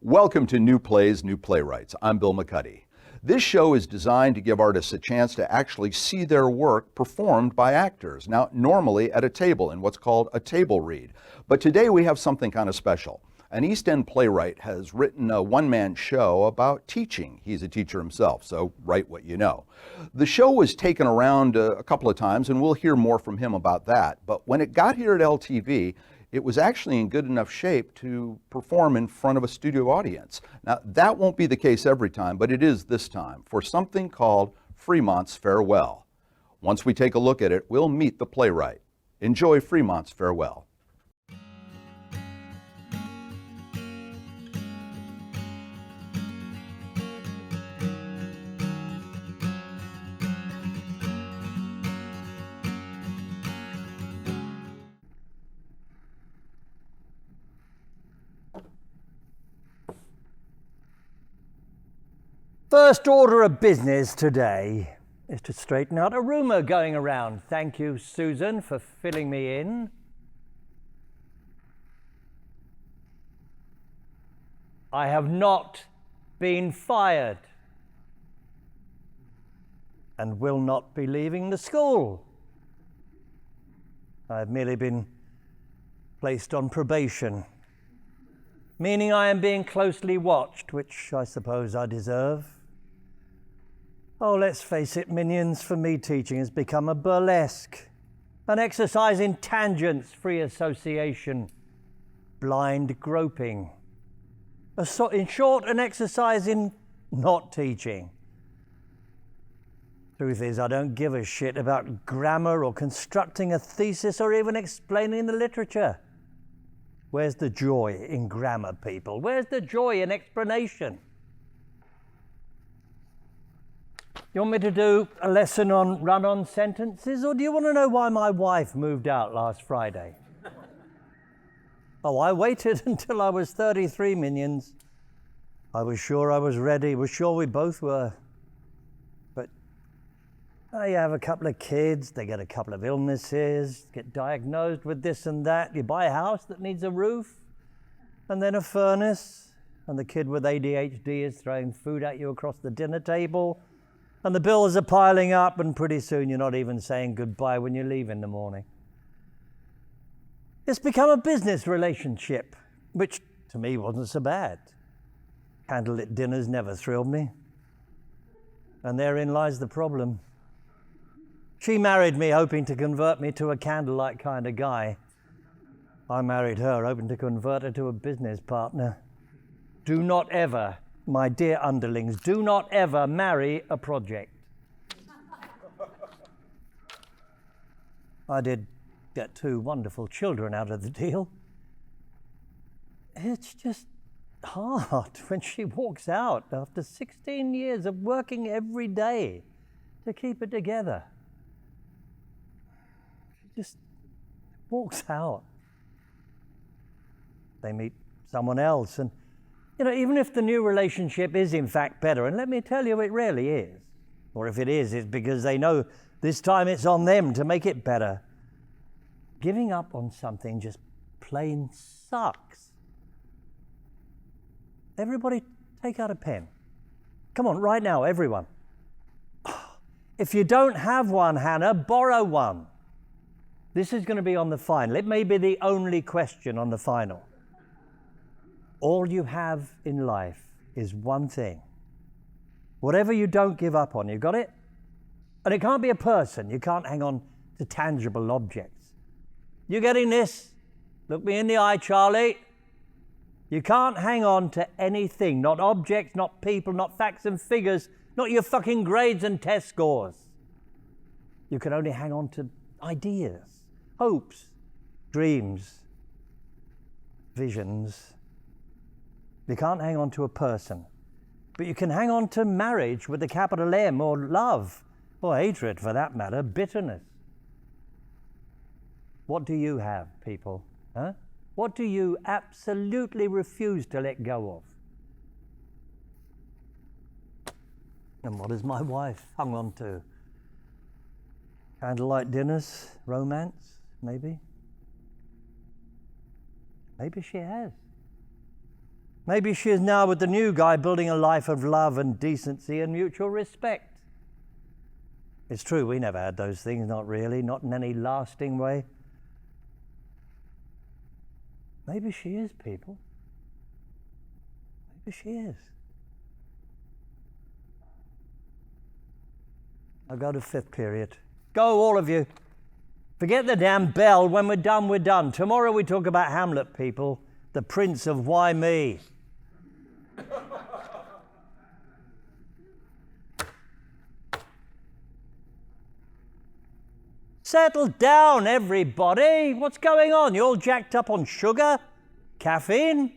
Welcome to New Plays, New Playwrights. I'm Bill McCuddy. This show is designed to give artists a chance to actually see their work performed by actors. Now, normally at a table in what's called a table read. But today we have something kind of special. An East End playwright has written a one-man show about teaching. He's a teacher himself, so write what you know. The show was taken around a couple of times, and we'll hear more from him about that. But when it got here at LTV, it was actually in good enough shape to perform in front of a studio audience. Now, that won't be the case every time, but it is this time for something called Fremont's Farewell. Once we take a look at it, we'll meet the playwright. Enjoy Fremont's Farewell. First order of business today is to straighten out a rumour going around. Thank you, Susan, for filling me in. I have not been fired and will not be leaving the school. I have merely been placed on probation, meaning I am being closely watched, which I suppose I deserve. Oh, let's face it, minions, for me teaching has become a burlesque, an exercise in tangents, free association, blind groping. In short, an exercise in not teaching. Truth is, I don't give a shit about grammar or constructing a thesis or even explaining the literature. Where's the joy in grammar, people? Where's the joy in explanation? You want me to do a lesson on run-on sentences, or do you want to know why my wife moved out last Friday? Oh, I waited until I was 33, minions. I was sure I was ready, was sure we both were. But you have a couple of kids, they get a couple of illnesses, get diagnosed with this and that. You buy a house that needs a roof, and then a furnace, and the kid with ADHD is throwing food at you across the dinner table. And the bills are piling up, and pretty soon you're not even saying goodbye when you leave in the morning. It's become a business relationship, which to me wasn't so bad. Candlelit dinners never thrilled me. And therein lies the problem. She married me hoping to convert me to a candlelight kind of guy. I married her hoping to convert her to a business partner. Do not ever, my dear underlings, do not ever marry a project. I did get 2 wonderful children out of the deal. It's just hard when she walks out after 16 years of working every day to keep it together. She just walks out. They meet someone else, and even if the new relationship is in fact better, and let me tell you, it rarely is, or if it is, it's because they know this time it's on them to make it better. Giving up on something just plain sucks. Everybody take out a pen. Come on, right now, everyone. If you don't have one, Hannah, borrow one. This is going to be on the final. It may be the only question on the final. All you have in life is one thing. Whatever you don't give up on, you got it? And it can't be a person. You can't hang on to tangible objects. You getting this? Look me in the eye, Charlie. You can't hang on to anything. Not objects, not people, not facts and figures, not your fucking grades and test scores. You can only hang on to ideas, hopes, dreams, visions. You can't hang on to a person, but you can hang on to marriage with a capital M, or love, or hatred for that matter, bitterness. What do you have, people? Huh? What do you absolutely refuse to let go of? And what has my wife hung on to? Candlelight dinners, romance, maybe? Maybe she has. Maybe she is now with the new guy building a life of love and decency and mutual respect. It's true, we never had those things, not really, not in any lasting way. Maybe she is, people. Maybe she is. I'll go to fifth period. Go, all of you. Forget the damn bell. When we're done, we're done. Tomorrow we talk about Hamlet, people. The Prince of Why Me. Settle down, everybody. What's going on? You all jacked up on sugar? Caffeine?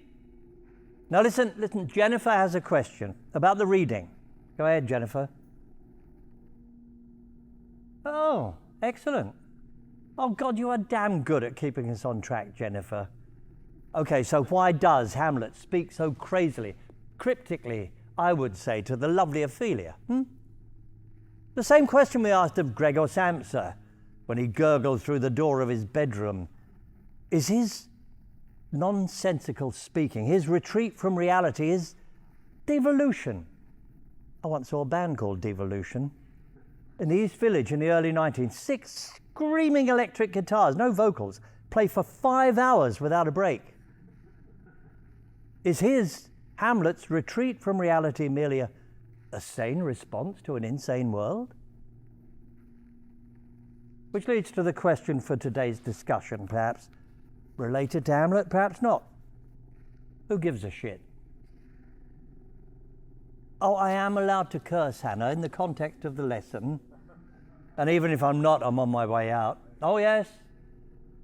Now listen, Jennifer has a question about the reading. Go ahead, Jennifer. Oh, excellent. Oh, God, you are damn good at keeping us on track, Jennifer. Okay, so why does Hamlet speak so crazily, cryptically, I would say, to the lovely Ophelia? The same question we asked of Gregor Samsa when he gurgled through the door of his bedroom. Is his nonsensical speaking, his retreat from reality, his devolution? I once saw a band called Devolution in the East Village in the early 19s. 6 screaming electric guitars, no vocals, play for 5 hours without a break. Is his, Hamlet's, retreat from reality merely a sane response to an insane world? Which leads to the question for today's discussion, perhaps related to Hamlet, perhaps not. Who gives a shit? Oh, I am allowed to curse, Hannah, in the context of the lesson. And even if I'm not, I'm on my way out. Oh, yes.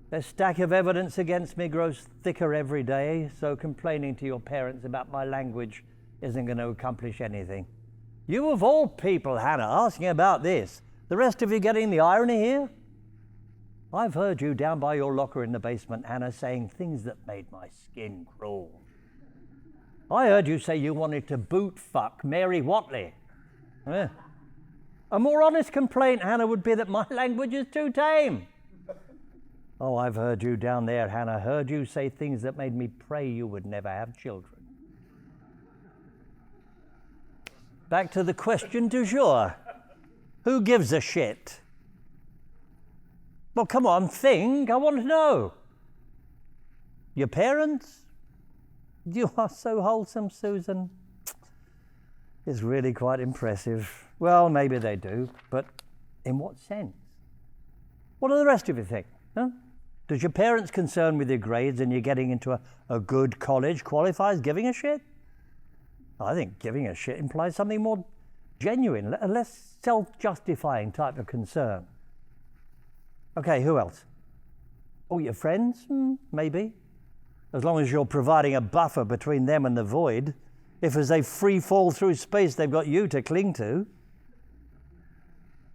The stack of evidence against me grows thicker every day, so complaining to your parents about my language isn't going to accomplish anything. You of all people, Hannah, asking about this. The rest of you getting the irony here? I've heard you down by your locker in the basement, Hannah, saying things that made my skin crawl. I heard you say you wanted to boot fuck Mary Watley. A more honest complaint, Hannah, would be that my language is too tame. Oh, I've heard you down there, Hannah, heard you say things that made me pray you would never have children. Back to the question du jour. Who gives a shit? Well, come on, think. I want to know. Your parents? You are so wholesome, Susan. It's really quite impressive. Well, maybe they do, but in what sense? What do the rest of you think? Huh? Does your parents' concern with your grades and you getting into a good college qualify as giving a shit? I think giving a shit implies something more genuine, a less self-justifying type of concern. Okay, who else? Oh, your friends? Maybe. As long as you're providing a buffer between them and the void. If as they free fall through space, they've got you to cling to.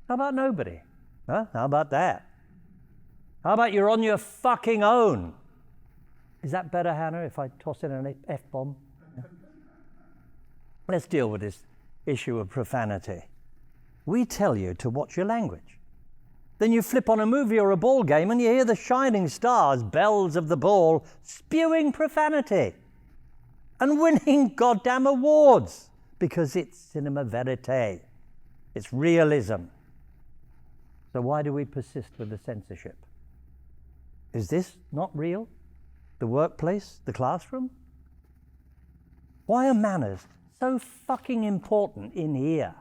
How about nobody? Huh? How about that? How about you're on your fucking own? Is that better, Hannah, if I toss in an F-bomb? Yeah. Let's deal with this issue of profanity. We tell you to watch your language. Then you flip on a movie or a ball game and you hear the shining stars, bells of the ball, spewing profanity and winning goddamn awards because it's cinema verite. It's realism. So why do we persist with the censorship? Is this not real? The workplace? The classroom? Why are manners so fucking important in here?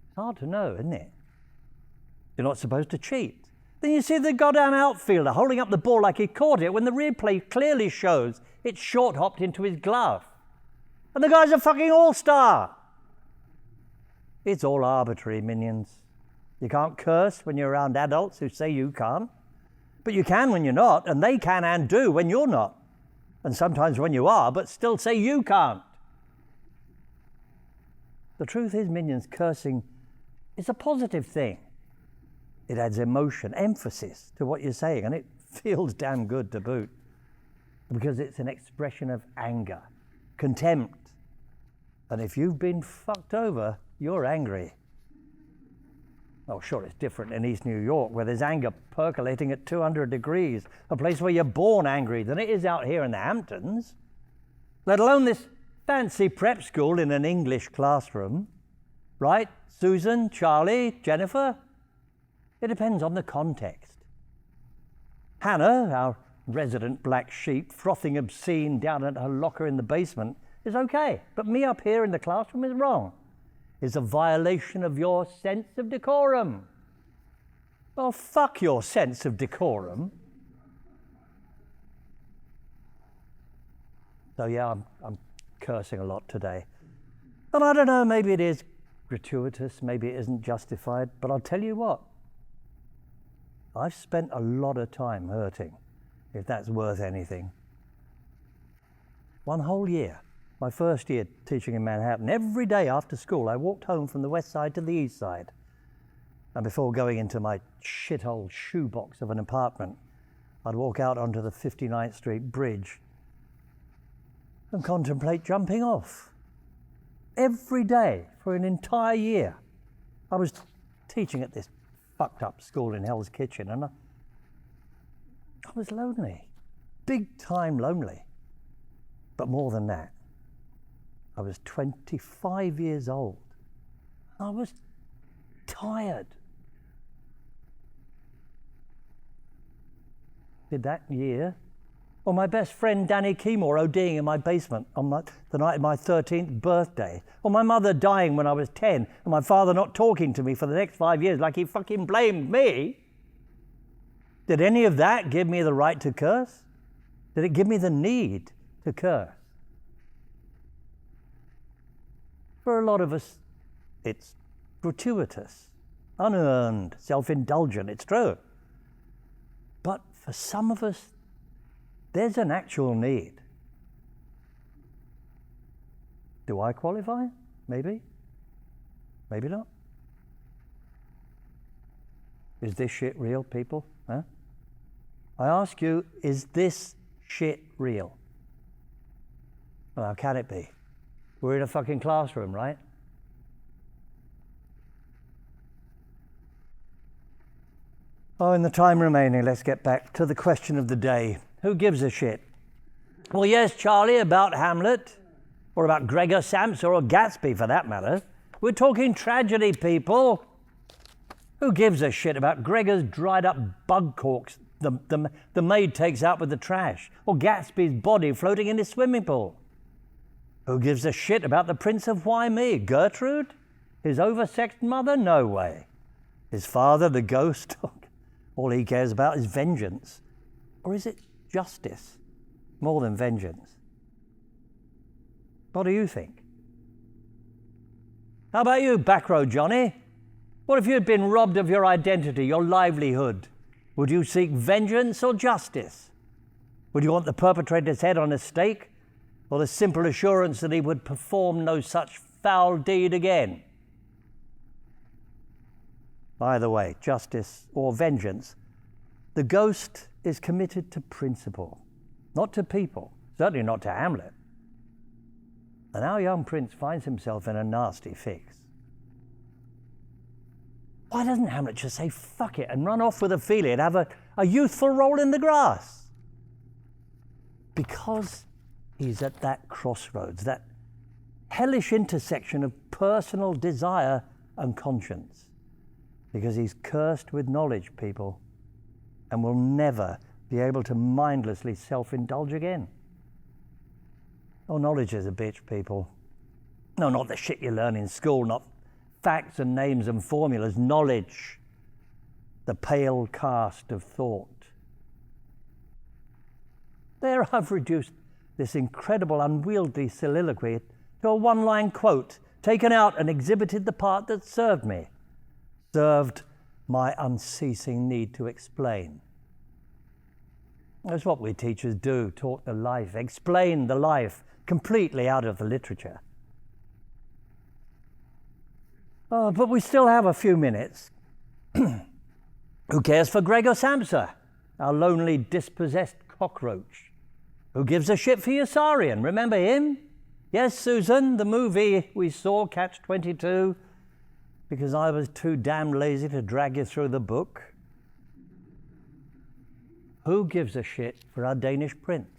It's hard to know, isn't it? You're not supposed to cheat. Then you see the goddamn outfielder holding up the ball like he caught it when the replay clearly shows it's short-hopped into his glove. And the guy's a fucking all-star. It's all arbitrary, minions. You can't curse when you're around adults who say you can't. But you can when you're not, and they can and do when you're not. And sometimes when you are, but still say you can't. The truth is, minions, cursing is a positive thing. It adds emotion, emphasis to what you're saying, and it feels damn good to boot because it's an expression of anger, contempt. And if you've been fucked over, you're angry. Oh, sure, it's different in East New York where there's anger percolating at 200 degrees, a place where you're born angry, than it is out here in the Hamptons. let alone this fancy prep school in an English classroom. Right, Susan, Charlie, Jennifer? It depends on the context. Hannah, our resident black sheep, frothing obscene down at her locker in the basement, is okay. But me up here in the classroom is wrong. It's a violation of your sense of decorum. Well, fuck your sense of decorum. So yeah, I'm cursing a lot today. And I don't know, maybe it is gratuitous, maybe it isn't justified, but I'll tell you what, I've spent a lot of time hurting, if that's worth anything. One whole year, my first year teaching in Manhattan, every day after school I walked home from the west side to the east side. And before going into my shithole shoebox of an apartment, I'd walk out onto the 59th Street Bridge and contemplate jumping off. Every day for an entire year. I was teaching at this fucked up school in Hell's Kitchen, and I was lonely, big time lonely. But more than that, I was 25 years old. I was tired. Did that year? Or my best friend Danny Keymore ODing in my basement on the night of my 13th birthday. Or my mother dying when I was 10 and my father not talking to me for the next 5 years like he fucking blamed me. Did any of that give me the right to curse? Did it give me the need to curse? For a lot of us, it's gratuitous, unearned, self-indulgent, it's true. But for some of us, there's an actual need. Do I qualify? Maybe. Maybe not. Is this shit real, people? Huh? I ask you, is this shit real? Well, how can it be? We're in a fucking classroom, right? Oh, in the time remaining, let's get back to the question of the day. Who gives a shit? Well, yes, Charlie, about Hamlet, or about Gregor Samsa, or Gatsby for that matter. We're talking tragedy, people. Who gives a shit about Gregor's dried up bug corks the maid takes out with the trash, or Gatsby's body floating in his swimming pool? Who gives a shit about the Prince of Why Me? Gertrude? His oversexed mother? No way. His father, the ghost? All he cares about is vengeance. Or is it justice more than vengeance? What do you think? How about you, back row Johnny? What if you had been robbed of your identity, your livelihood? Would you seek vengeance or justice? Would you want the perpetrator's head on a stake, or the simple assurance that he would perform no such foul deed again? By the way, justice or vengeance, the ghost is committed to principle, not to people, certainly not to Hamlet. And our young prince finds himself in a nasty fix. Why doesn't Hamlet just say fuck it and run off with Ophelia and have a youthful roll in the grass? Because he's at that crossroads, that hellish intersection of personal desire and conscience. Because he's cursed with knowledge, people, and will never be able to mindlessly self-indulge again. Oh, knowledge is a bitch, people. No, not the shit you learn in school, not facts and names and formulas. Knowledge, the pale cast of thought. There I've reduced this incredible, unwieldy soliloquy to a one-line quote, taken out and exhibited the part that served me. Served my unceasing need to explain. That's what we teachers do, talk the life, explain the life, completely out of the literature. Oh, but we still have a few minutes. Who cares for Gregor Samsa, our lonely, dispossessed cockroach? Who gives a shit for Yossarian? Remember him? Yes, Susan, the movie we saw, Catch-22, because I was too damn lazy to drag you through the book. Who gives a shit for our Danish prince?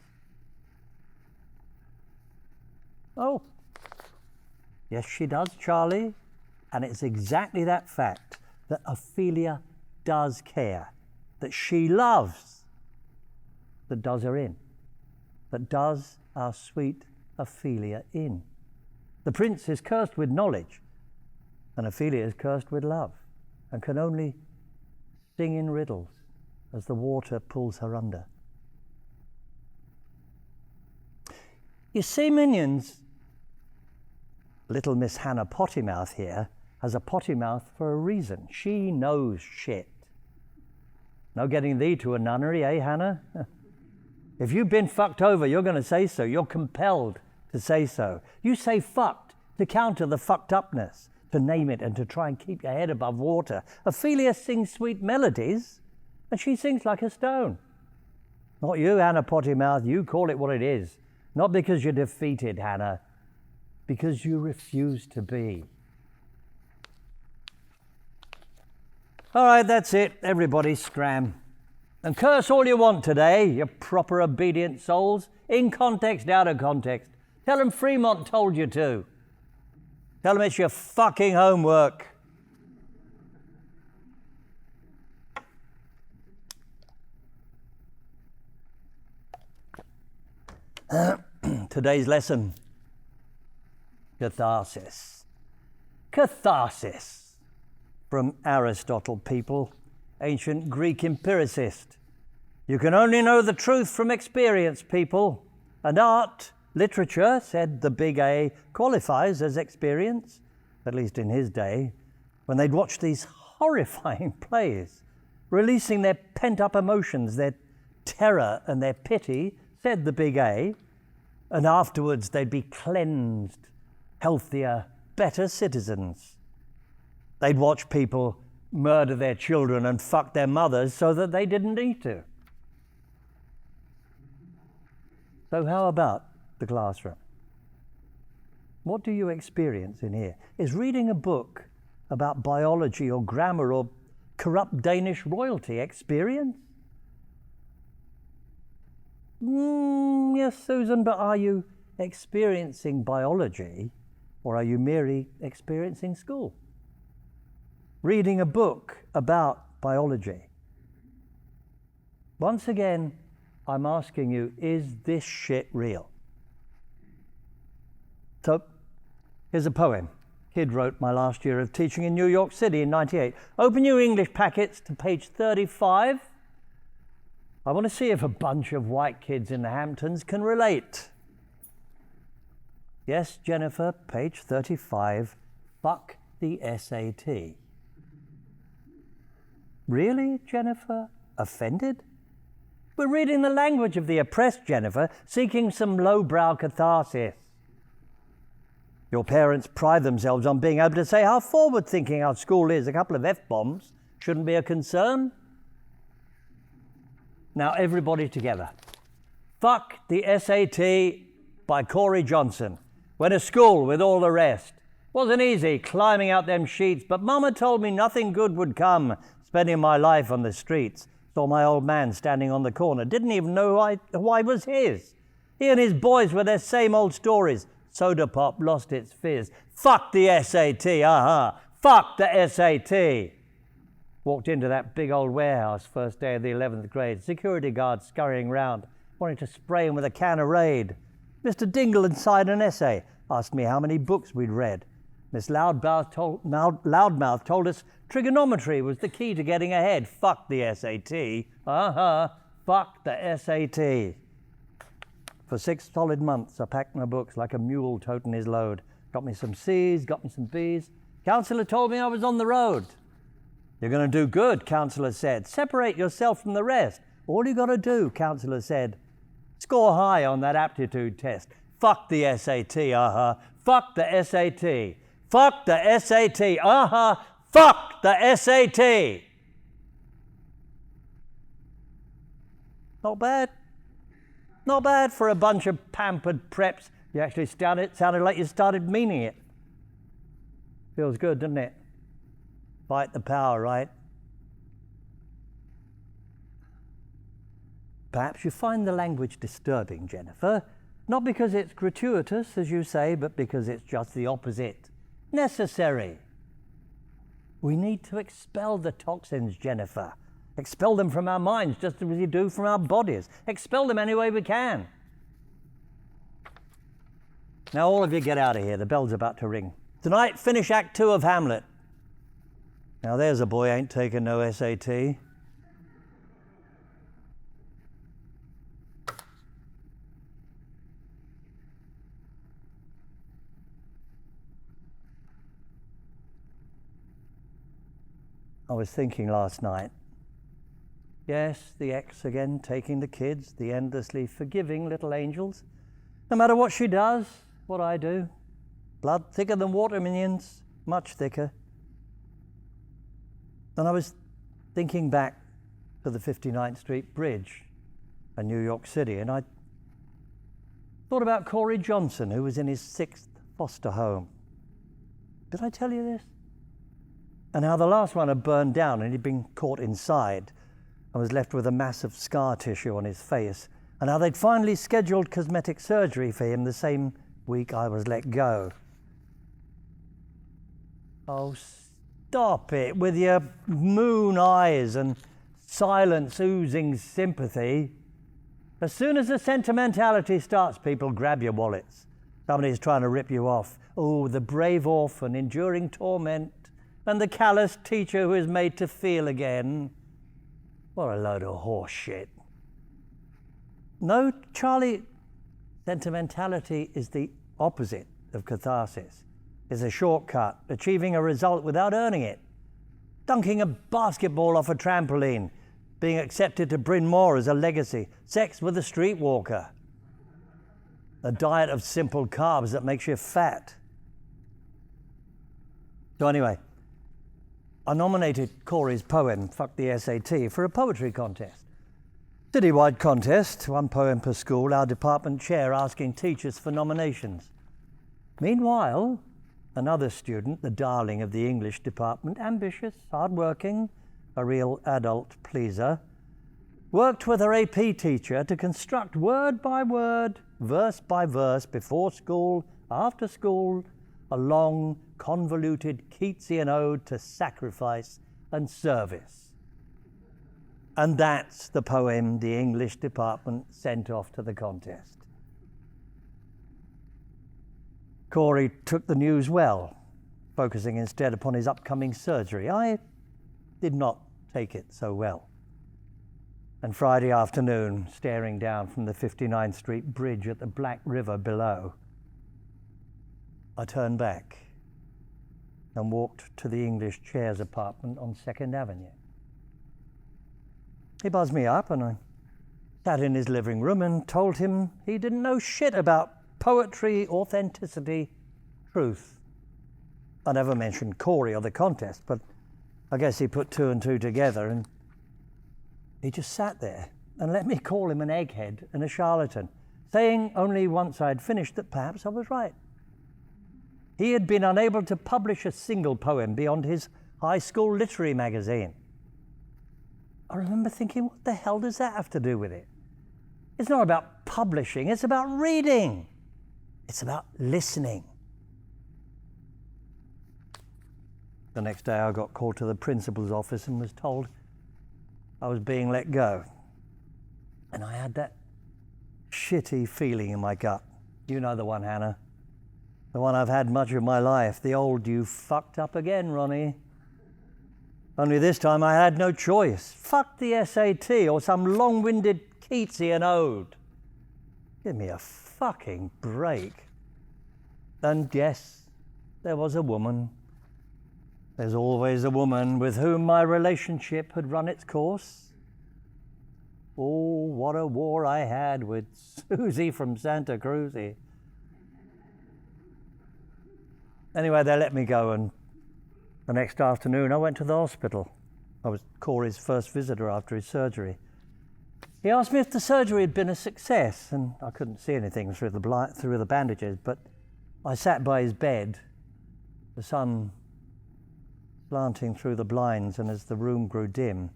Oh, yes, she does, Charlie. And it's exactly that fact that Ophelia does care, that she loves, that does her in, that does our sweet Ophelia in. The prince is cursed with knowledge, and Ophelia is cursed with love, and can only sing in riddles as the water pulls her under. You see, minions, little Miss Hannah Pottymouth here has a potty mouth for a reason. She knows shit. No getting thee to a nunnery, eh, Hannah? If you've been fucked over, you're going to say so. You're compelled to say so. You say fucked to counter the fucked upness, to name it and to try and keep your head above water. Ophelia sings sweet melodies, and she sings like a stone. Not you, Hannah Pottymouth. You call it what it is. Not because you're defeated, Hannah, because you refuse to be. All right, that's it. Everybody scram. And curse all you want today, you proper obedient souls. In context, out of context. Tell them Fremont told you to. Tell them it's your fucking homework. Today's lesson. Catharsis. Catharsis. From Aristotle, people, ancient Greek empiricist. You can only know the truth from experience, people. And art, literature, said the big A, qualifies as experience, at least in his day, when they'd watch these horrifying plays, releasing their pent-up emotions, their terror and their pity, said the big A, and afterwards they'd be cleansed, healthier, better citizens. They'd watch people murder their children and fuck their mothers so that they didn't need to. So how about the classroom? What do you experience in here? Is reading a book about biology or grammar or corrupt Danish royalty experience? Yes, Susan, but are you experiencing biology or are you merely experiencing school? Reading a book about biology. Once again, I'm asking you, is this shit real? So, here's a poem. Kid wrote my last year of teaching in New York City in '98. Open your English packets to page 35. I want to see if a bunch of white kids in the Hamptons can relate. Yes, Jennifer, page 35. Fuck the SAT. Really, Jennifer? Offended? We're reading the language of the oppressed, Jennifer, seeking some lowbrow catharsis. Your parents pride themselves on being able to say how forward-thinking our school is. A couple of F-bombs shouldn't be a concern. Now, everybody together. Fuck the SAT by Corey Johnson. Went to school with all the rest. Wasn't easy climbing out them sheets, but Mama told me nothing good would come. Spending my life on the streets. Saw my old man standing on the corner. Didn't even know who I was his. He and his boys were their same old stories. Soda pop lost its fizz. Fuck the SAT, Fuck the SAT. Walked into that big old warehouse first day of the 11th grade. Security guard scurrying round. Wanted to spray him with a can of Raid. Mr. Dingle inside an essay. Asked me how many books we'd read. Miss Loudmouth told us trigonometry was the key to getting ahead. Fuck the SAT. Fuck the SAT. For 6 solid months, I packed my books like a mule toting his load. Got me some C's, got me some B's. Counselor told me I was on the road. You're going to do good, Counselor said. Separate yourself from the rest. All you got to do, Counselor said. Score high on that aptitude test. Fuck the SAT, Fuck the SAT. Fuck the SAT, Fuck the SAT. Not bad. Not bad for a bunch of pampered preps. You actually sounded like you started meaning it. Feels good, doesn't it? Fight the power, right? Perhaps you find the language disturbing, Jennifer. Not because it's gratuitous, as you say, but because it's just the opposite. Necessary. We need to expel the toxins, Jennifer. Expel them from our minds just as we do from our bodies. Expel them any way we can. Now all of you get out of here. The bell's about to ring. Tonight, finish Act 2 of Hamlet. Now there's a boy ain't taking no SAT. I was thinking last night, yes, the ex again, taking the kids, the endlessly forgiving little angels. No matter what she does, what I do, blood thicker than water, minions, much thicker. And I was thinking back to the 59th Street Bridge in New York City, and I thought about Corey Johnson, who was in his 6th foster home. Did I tell you this? And how the last one had burned down and he'd been caught inside and was left with a massive scar tissue on his face, and how they'd finally scheduled cosmetic surgery for him the same week I was let go. Oh, stop it with your moon eyes and silence oozing sympathy. As soon as the sentimentality starts, people grab your wallets. Somebody's trying to rip you off. Oh, the brave orphan enduring torment, and the callous teacher who is made to feel again. What a load of horse shit. No, Charlie, sentimentality is the opposite of catharsis. It's a shortcut, achieving a result without earning it. Dunking a basketball off a trampoline, being accepted to Bryn Mawr as a legacy, sex with a streetwalker. A diet of simple carbs that makes you fat. So anyway, I nominated Corey's poem, Fuck the SAT, for a poetry contest. Citywide contest, 1 poem per school, our department chair asking teachers for nominations. Meanwhile, another student, the darling of the English department, ambitious, hard-working, a real adult pleaser, worked with her AP teacher to construct word by word, verse by verse, before school, after school, a long, convoluted Keatsian ode to sacrifice and service. And that's the poem the English department sent off to the contest. Corey took the news well, focusing instead upon his upcoming surgery. I did not take it so well. And Friday afternoon, staring down from the 59th Street Bridge at the Black River below, I turned back and walked to the English chair's apartment on 2nd Avenue. He buzzed me up and I sat in his living room and told him he didn't know shit about poetry, authenticity, truth. I never mentioned Corey or the contest, but I guess he put 2 and 2 together, and he just sat there and let me call him an egghead and a charlatan, saying only once I'd finished that perhaps I was right. He had been unable to publish a single poem beyond his high school literary magazine. I remember thinking, what the hell does that have to do with it? It's not about publishing, it's about reading. It's about listening. The next day I got called to the principal's office and was told I was being let go. And I had that shitty feeling in my gut. You know the one, Hannah. The one I've had much of my life. The old "you fucked up again, Ronnie." Only this time I had no choice. Fuck the SAT or some long-winded Keatsian ode. Give me a fucking break. And yes, there was a woman. There's always a woman with whom my relationship had run its course. Oh, what a war I had with Susie from Santa Cruz. Anyway, they let me go, and the next afternoon I went to the hospital. I was Corey's first visitor after his surgery. He asked me if the surgery had been a success, and I couldn't see anything through the bandages, but I sat by his bed, the sun slanting through the blinds, and as the room grew dim,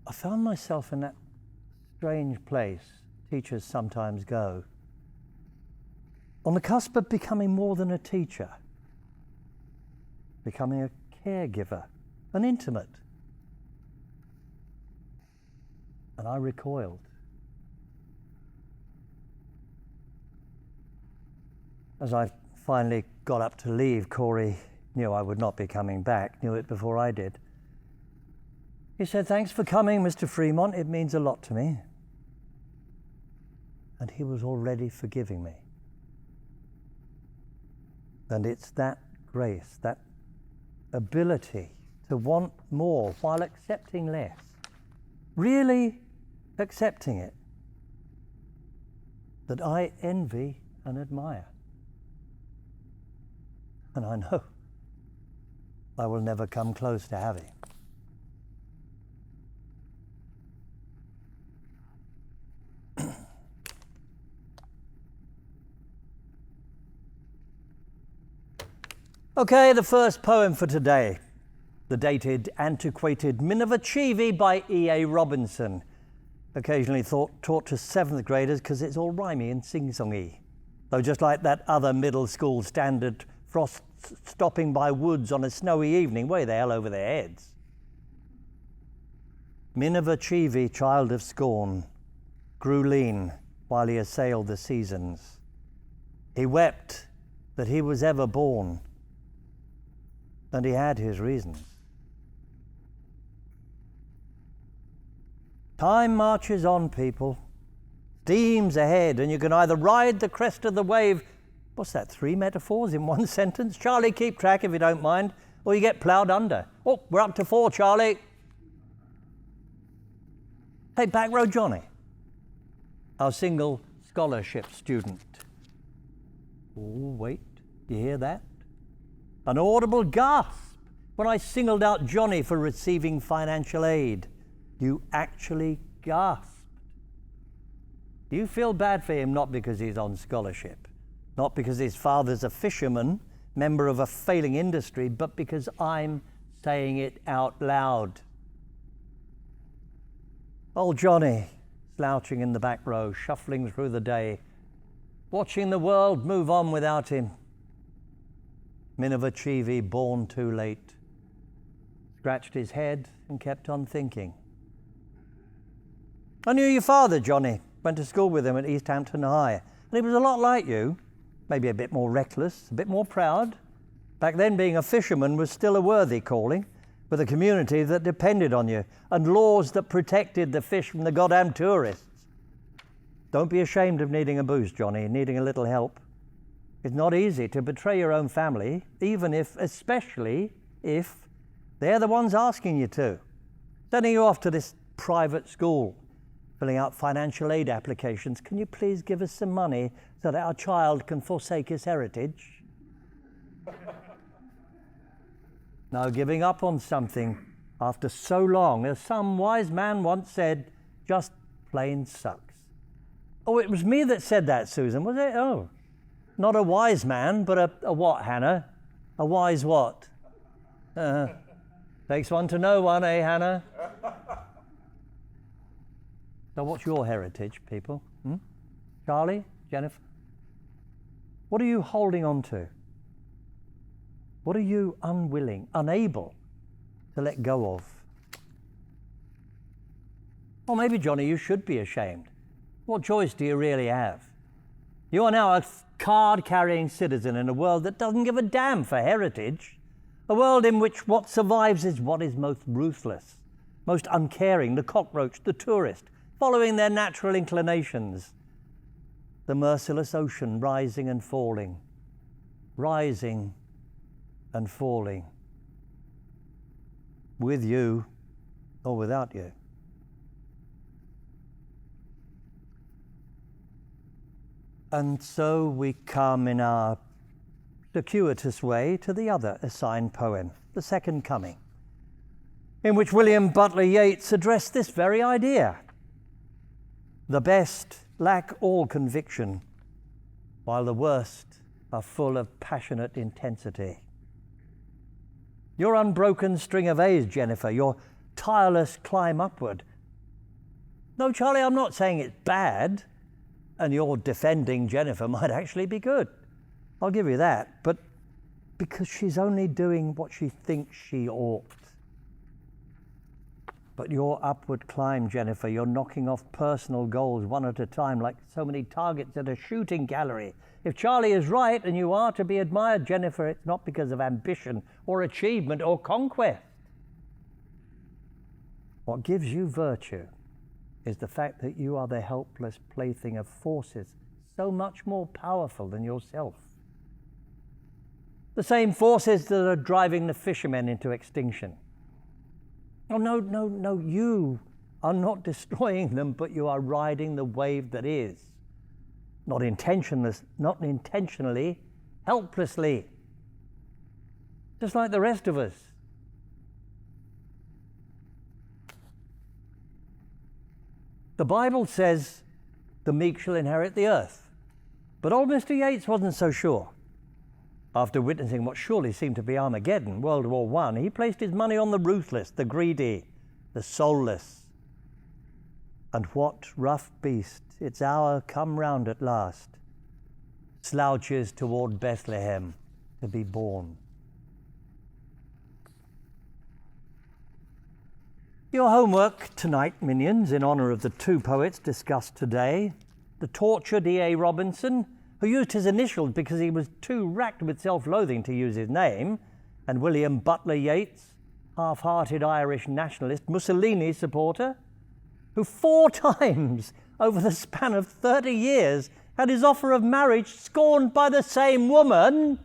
I found myself in that strange place teachers sometimes go. On the cusp of becoming more than a teacher, becoming a caregiver, an intimate. And I recoiled. As I finally got up to leave, Corey knew I would not be coming back, knew it before I did. He said, "Thanks for coming, Mr. Fremont. It means a lot to me." And he was already forgiving me. And it's that grace, that ability to want more while accepting less, really accepting it, that I envy and admire. And I know I will never come close to having. Okay, the first poem for today, the dated, antiquated Minerva by E.A. Robinson, occasionally taught to seventh graders because it's all rhymey and sing-songy. Though just like that other middle school standard, frost stopping by woods on a snowy evening, way the hell over their heads. Minerva, child of scorn, grew lean while he assailed the seasons. He wept that he was ever born, and he had his reasons. Time marches on, people. Steam's ahead, and you can either ride the crest of the wave. What's that, 3 metaphors in one sentence? Charlie, keep track if you don't mind, or you get ploughed under. Oh, we're up to 4, Charlie. Hey, back row Johnny, our single scholarship student. Oh, wait, you hear that? An audible gasp when I singled out Johnny for receiving financial aid. You actually gasped. Do you feel bad for him, not because he's on scholarship, not because his father's a fisherman, member of a failing industry, but because I'm saying it out loud? Old Johnny, slouching in the back row, shuffling through the day, watching the world move on without him. Minerva, born too late, scratched his head and kept on thinking. I knew your father, Johnny. Went to school with him at East Hampton High. And he was a lot like you, maybe a bit more reckless, a bit more proud. Back then, being a fisherman was still a worthy calling, with a community that depended on you, and laws that protected the fish from the goddamn tourists. Don't be ashamed of needing a boost, Johnny, needing a little help. It's not easy to betray your own family, especially if they're the ones asking you to. Sending you off to this private school, filling out financial aid applications. Can you please give us some money so that our child can forsake his heritage? Now, giving up on something after so long, as some wise man once said, just plain sucks. Oh, it was me that said that, Susan, was it? Oh. Not a wise man, but a what, Hannah? A wise what? Takes one to know one, eh, Hannah? So what's your heritage, people? Charlie, Jennifer? What are you holding on to? What are you unable to let go of? Or maybe, Johnny, you should be ashamed. What choice do you really have? You are now a card-carrying citizen in a world that doesn't give a damn for heritage, a world in which what survives is what is most ruthless, most uncaring, the cockroach, the tourist, following their natural inclinations, the merciless ocean rising and falling, rising and falling, with you or without you. And so we come in our circuitous way to the other assigned poem, The Second Coming, in which William Butler Yeats addressed this very idea. The best lack all conviction, while the worst are full of passionate intensity. Your unbroken string of A's, Jennifer, your tireless climb upward. No, Charlie, I'm not saying it's bad. And your defending Jennifer might actually be good. I'll give you that. But because she's only doing what she thinks she ought. But your upward climb, Jennifer, you're knocking off personal goals one at a time like so many targets at a shooting gallery. If Charlie is right and you are to be admired, Jennifer, it's not because of ambition or achievement or conquest. What gives you virtue is the fact that you are the helpless plaything of forces so much more powerful than yourself. The same forces that are driving the fishermen into extinction. Oh, no, you are not destroying them, but you are riding the wave that is. Not intentionally, helplessly. Just like the rest of us. The Bible says the meek shall inherit the earth. But old Mr. Yeats wasn't so sure. After witnessing what surely seemed to be Armageddon, World War I, he placed his money on the ruthless, the greedy, the soulless. And what rough beast, its hour come round at last, slouches toward Bethlehem to be born. Your homework tonight, minions, in honor of the two poets discussed today, the tortured E.A. Robinson, who used his initials because he was too racked with self-loathing to use his name, and William Butler Yeats, half-hearted Irish nationalist, Mussolini supporter, who 4 times over the span of 30 years had his offer of marriage scorned by the same woman.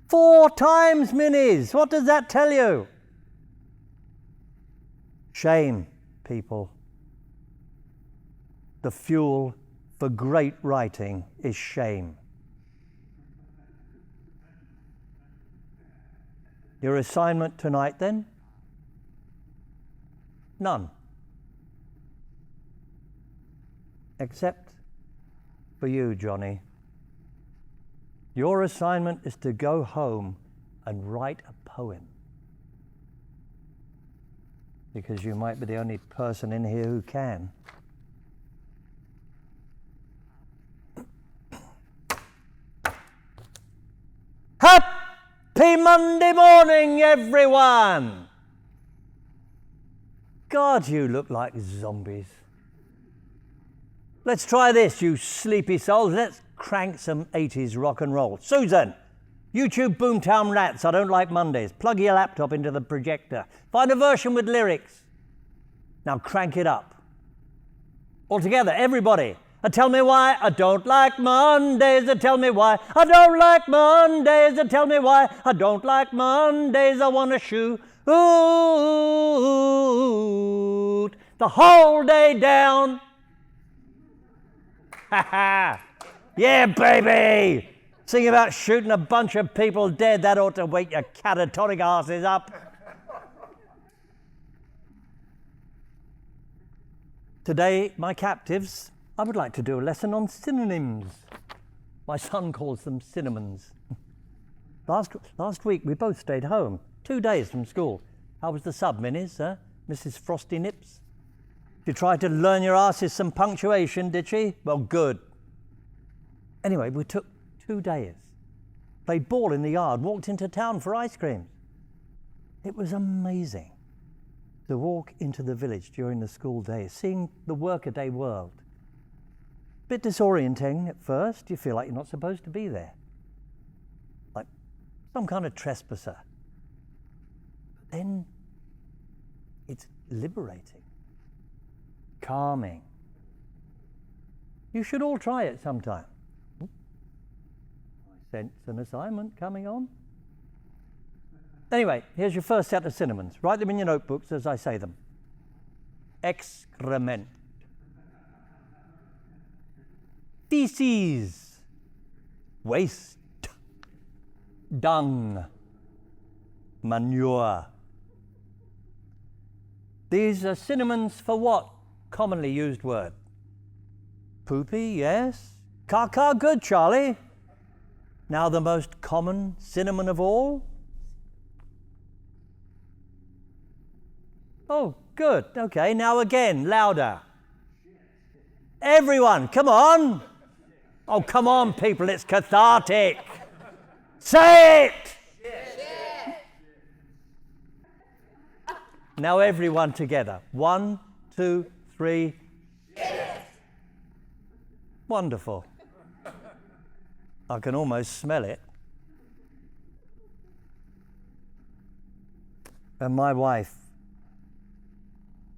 4 times, minis! What does that tell you? Shame, people. The fuel for great writing is shame. Your assignment tonight, then? None. Except for you, Johnny. Your assignment is to go home and write a poem. Because you might be the only person in here who can. Happy Monday morning, everyone! God, you look like zombies. Let's try this, you sleepy souls. Let's crank some 80s rock and roll. Susan, YouTube Boomtown Rats, I don't like Mondays. Plug your laptop into the projector. Find a version with lyrics. Now crank it up. All together, everybody. Tell me why I don't like Mondays. Tell me why I don't like Mondays. Tell me why I don't like Mondays. I want to shoot the whole day down. Ha ha! Yeah, baby! Sing about shooting a bunch of people dead. That ought to wake your catatonic asses up. Today, my captives, I would like to do a lesson on synonyms. My son calls them cinnamons. Last week, we both stayed home, 2 days from school. How was the sub, minis, Mrs. Frosty Nips? She tried to learn your asses some punctuation, did she? Well, good. Anyway, we took 2 days, played ball in the yard, walked into town for ice cream. It was amazing to walk into the village during the school days, seeing the workaday world. Bit disorienting at first. You feel like you're not supposed to be there, like some kind of trespasser. But then it's liberating, calming. You should all try it sometime. I sense an assignment coming on. Anyway, here's your first set of synonyms. Write them in your notebooks as I say them. Excrement. Feces. Waste. Dung. Manure. These are synonyms for what? Commonly used word. Poopy, yes. Caca, good, Charlie. Now the most common synonym of all. Oh, good. Okay, now again, louder. Everyone, come on. Oh, come on, people, it's cathartic. Say it! Now everyone together. 1, 2, 3. Wonderful. I can almost smell it. And my wife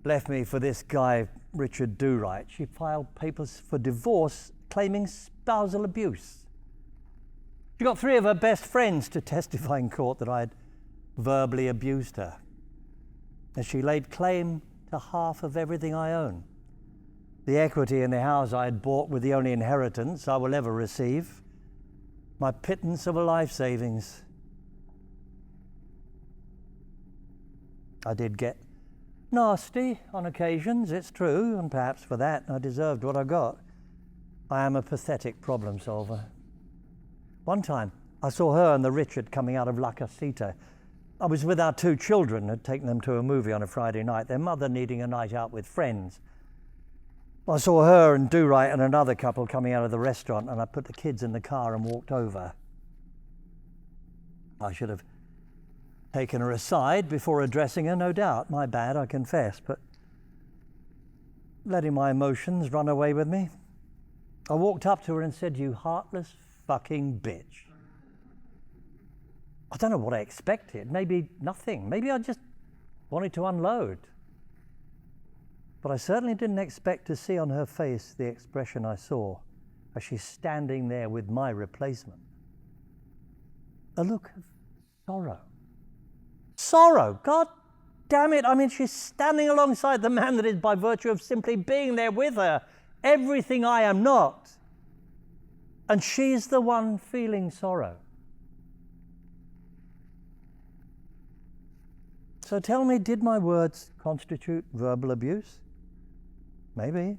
left me for this guy, Richard Doyle. She filed papers for divorce claiming spousal abuse. She got 3 of her best friends to testify in court that I'd verbally abused her. And she laid claim to half of everything I own. The equity in the house I had bought with the only inheritance I will ever receive. My pittance of a life savings. I did get nasty on occasions, it's true, and perhaps for that I deserved what I got. I am a pathetic problem solver. One time, I saw her and the Richard coming out of La Casita. I was with our 2 children, had taken them to a movie on a Friday night, their mother needing a night out with friends. I saw her and Do-Right and another couple coming out of the restaurant, and I put the kids in the car and walked over. I should have taken her aside before addressing her, no doubt. My bad, I confess, but letting my emotions run away with me. I walked up to her and said, "You heartless fucking bitch." I don't know what I expected. Maybe nothing. Maybe I just wanted to unload. But I certainly didn't expect to see on her face the expression I saw as she's standing there with my replacement. A look of sorrow. Sorrow! God damn it! I mean, she's standing alongside the man that is, by virtue of simply being there with her, everything I am not. And she's the one feeling sorrow. So tell me, did my words constitute verbal abuse? Maybe.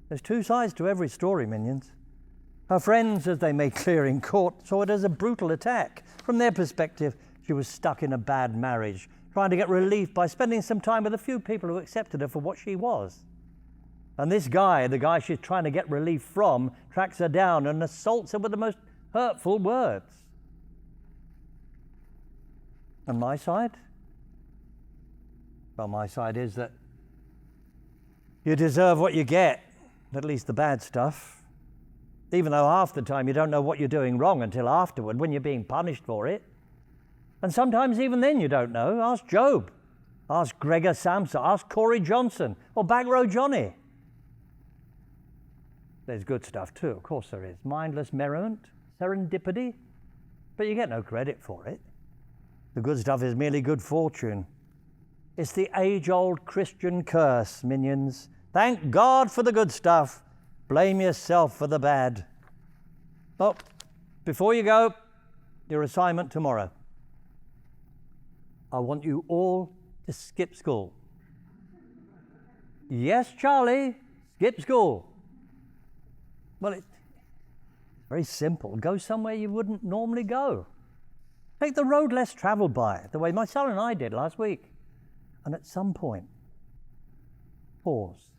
There's 2 sides to every story, minions. Her friends, as they made clear in court, saw it as a brutal attack. From their perspective, she was stuck in a bad marriage, trying to get relief by spending some time with a few people who accepted her for what she was. And this guy, the guy she's trying to get relief from, tracks her down and assaults her with the most hurtful words. And my side? Well, my side is that you deserve what you get, at least the bad stuff. Even though half the time you don't know what you're doing wrong until afterward, when you're being punished for it. And sometimes even then you don't know. Ask Job. Ask Gregor Samsa. Ask Corey Johnson. Or Back Row Johnny. There's good stuff too, of course there is. Mindless merriment, serendipity. But you get no credit for it. The good stuff is merely good fortune. It's the age-old Christian curse, minions. Thank God for the good stuff. Blame yourself for the bad. Oh, before you go, your assignment tomorrow. I want you all to skip school. Yes, Charlie, skip school. Well, it's very simple. Go somewhere you wouldn't normally go. Take the road less traveled by, the way my son and I did last week. And at some point, pause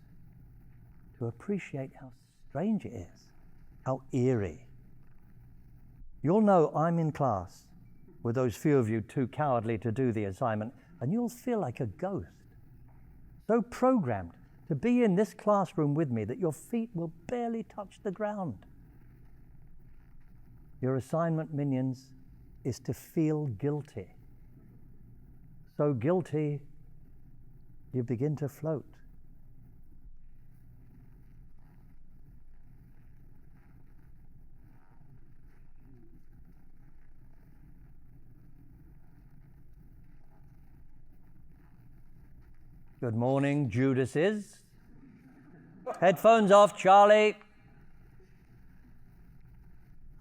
to appreciate how strange it is, how eerie. You'll know I'm in class with those few of you too cowardly to do the assignment, and you'll feel like a ghost, so programmed to be in this classroom with me that your feet will barely touch the ground. Your assignment, minions, is to feel guilty. So guilty, you begin to float. Good morning, Judases. Headphones off, Charlie.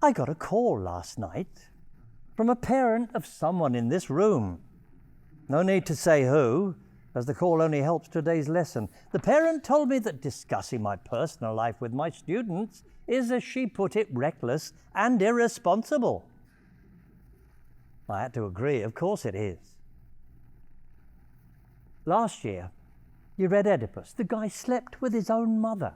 I got a call last night from a parent of someone in this room. No need to say who, as the call only helps today's lesson. The parent told me that discussing my personal life with my students is, as she put it, reckless and irresponsible. I had to agree, of course it is. Last year, you read Oedipus. The guy slept with his own mother.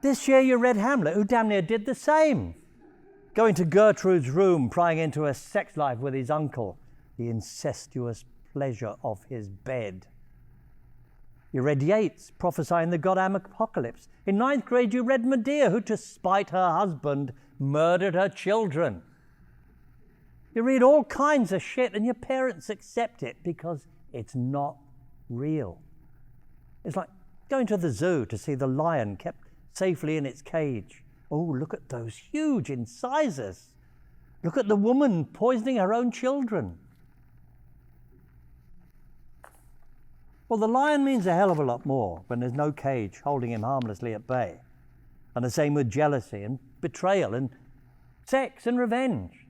This year you read Hamlet, who damn near did the same. Going to Gertrude's room, prying into her sex life with his uncle, the incestuous pleasure of his bed. You read Yeats, prophesying the goddamn apocalypse. In 9th grade you read Medea, who to spite her husband murdered her children. You read all kinds of shit and your parents accept it because it's not real. It's like going to the zoo to see the lion kept safely in its cage. Oh, look at those huge incisors. Look at the woman poisoning her own children. Well, the lion means a hell of a lot more when there's no cage holding him harmlessly at bay. And the same with jealousy and betrayal and sex and revenge.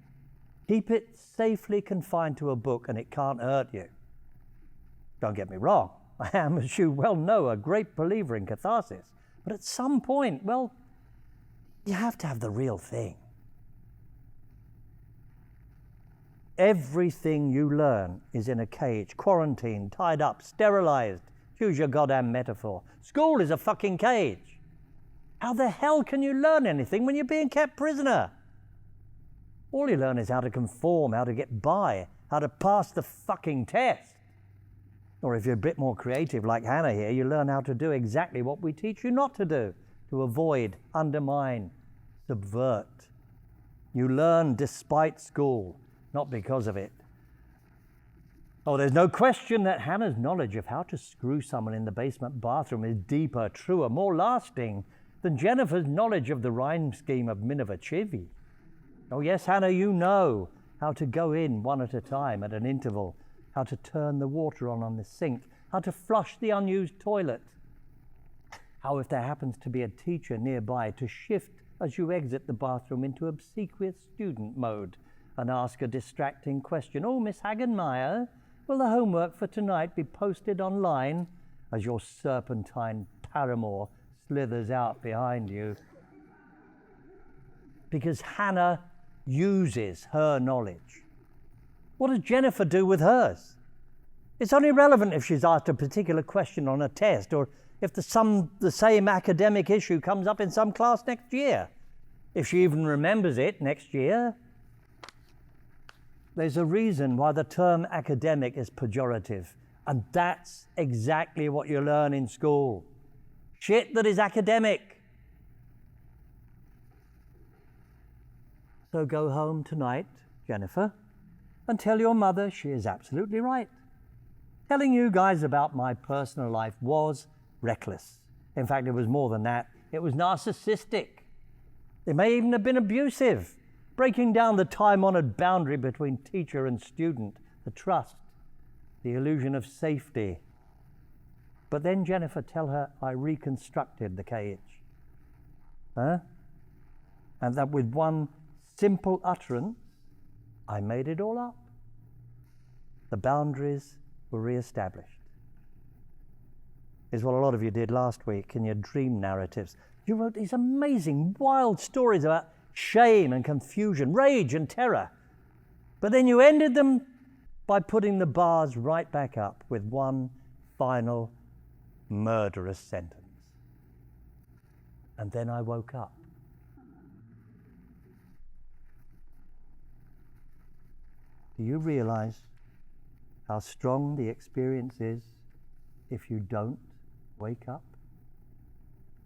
Keep it safely confined to a book and it can't hurt you. Don't get me wrong, I am, as you well know, a great believer in catharsis. But at some point, well, you have to have the real thing. Everything you learn is in a cage, quarantined, tied up, sterilized. Choose your goddamn metaphor. School is a fucking cage. How the hell can you learn anything when you're being kept prisoner? All you learn is how to conform, how to get by, how to pass the fucking test. Or if you're a bit more creative like Hannah here, you learn how to do exactly what we teach you not to do, to avoid, undermine, subvert. You learn despite school, not because of it. Oh, there's no question that Hannah's knowledge of how to screw someone in the basement bathroom is deeper, truer, more lasting than Jennifer's knowledge of the rhyme scheme of Minerva Chivy. Oh yes, Hannah, you know how to go in one at a time at an interval, how to turn the water on the sink, how to flush the unused toilet, how if there happens to be a teacher nearby to shift as you exit the bathroom into obsequious student mode and ask a distracting question. Oh, Miss Hagenmeyer, will the homework for tonight be posted online as your serpentine paramour slithers out behind you? Because Hannah uses her knowledge. What does Jennifer do with hers? It's only relevant if she's asked a particular question on a test or if the same academic issue comes up in some class next year. If she even remembers it next year. There's a reason why the term academic is pejorative, and that's exactly what you learn in school. Shit that is academic. So go home tonight, Jennifer, and tell your mother she is absolutely right. Telling you guys about my personal life was reckless. In fact, it was more than that. It was narcissistic. It may even have been abusive, breaking down the time-honored boundary between teacher and student, the trust, the illusion of safety. But then, Jennifer, tell her I reconstructed the cage. And that with one simple utterance, I made it all up. The boundaries were reestablished. Is what a lot of you did last week in your dream narratives. You wrote these amazing, wild stories about shame and confusion, rage and terror. But then you ended them by putting the bars right back up with one final murderous sentence. And then I woke up. Do you realize how strong the experience is if you don't wake up?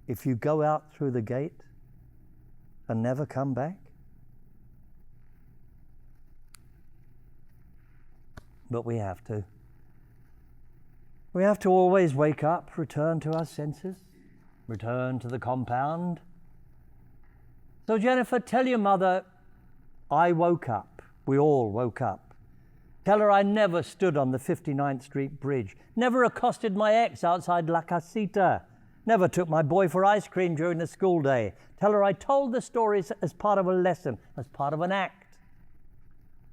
If you go out through the gate and never come back? But we have to. We have to always wake up, return to our senses, return to the compound. So Jennifer, tell your mother, I woke up. We all woke up. Tell her I never stood on the 59th Street Bridge, never accosted my ex outside La Casita, never took my boy for ice cream during the school day. Tell her I told the stories as part of a lesson, as part of an act.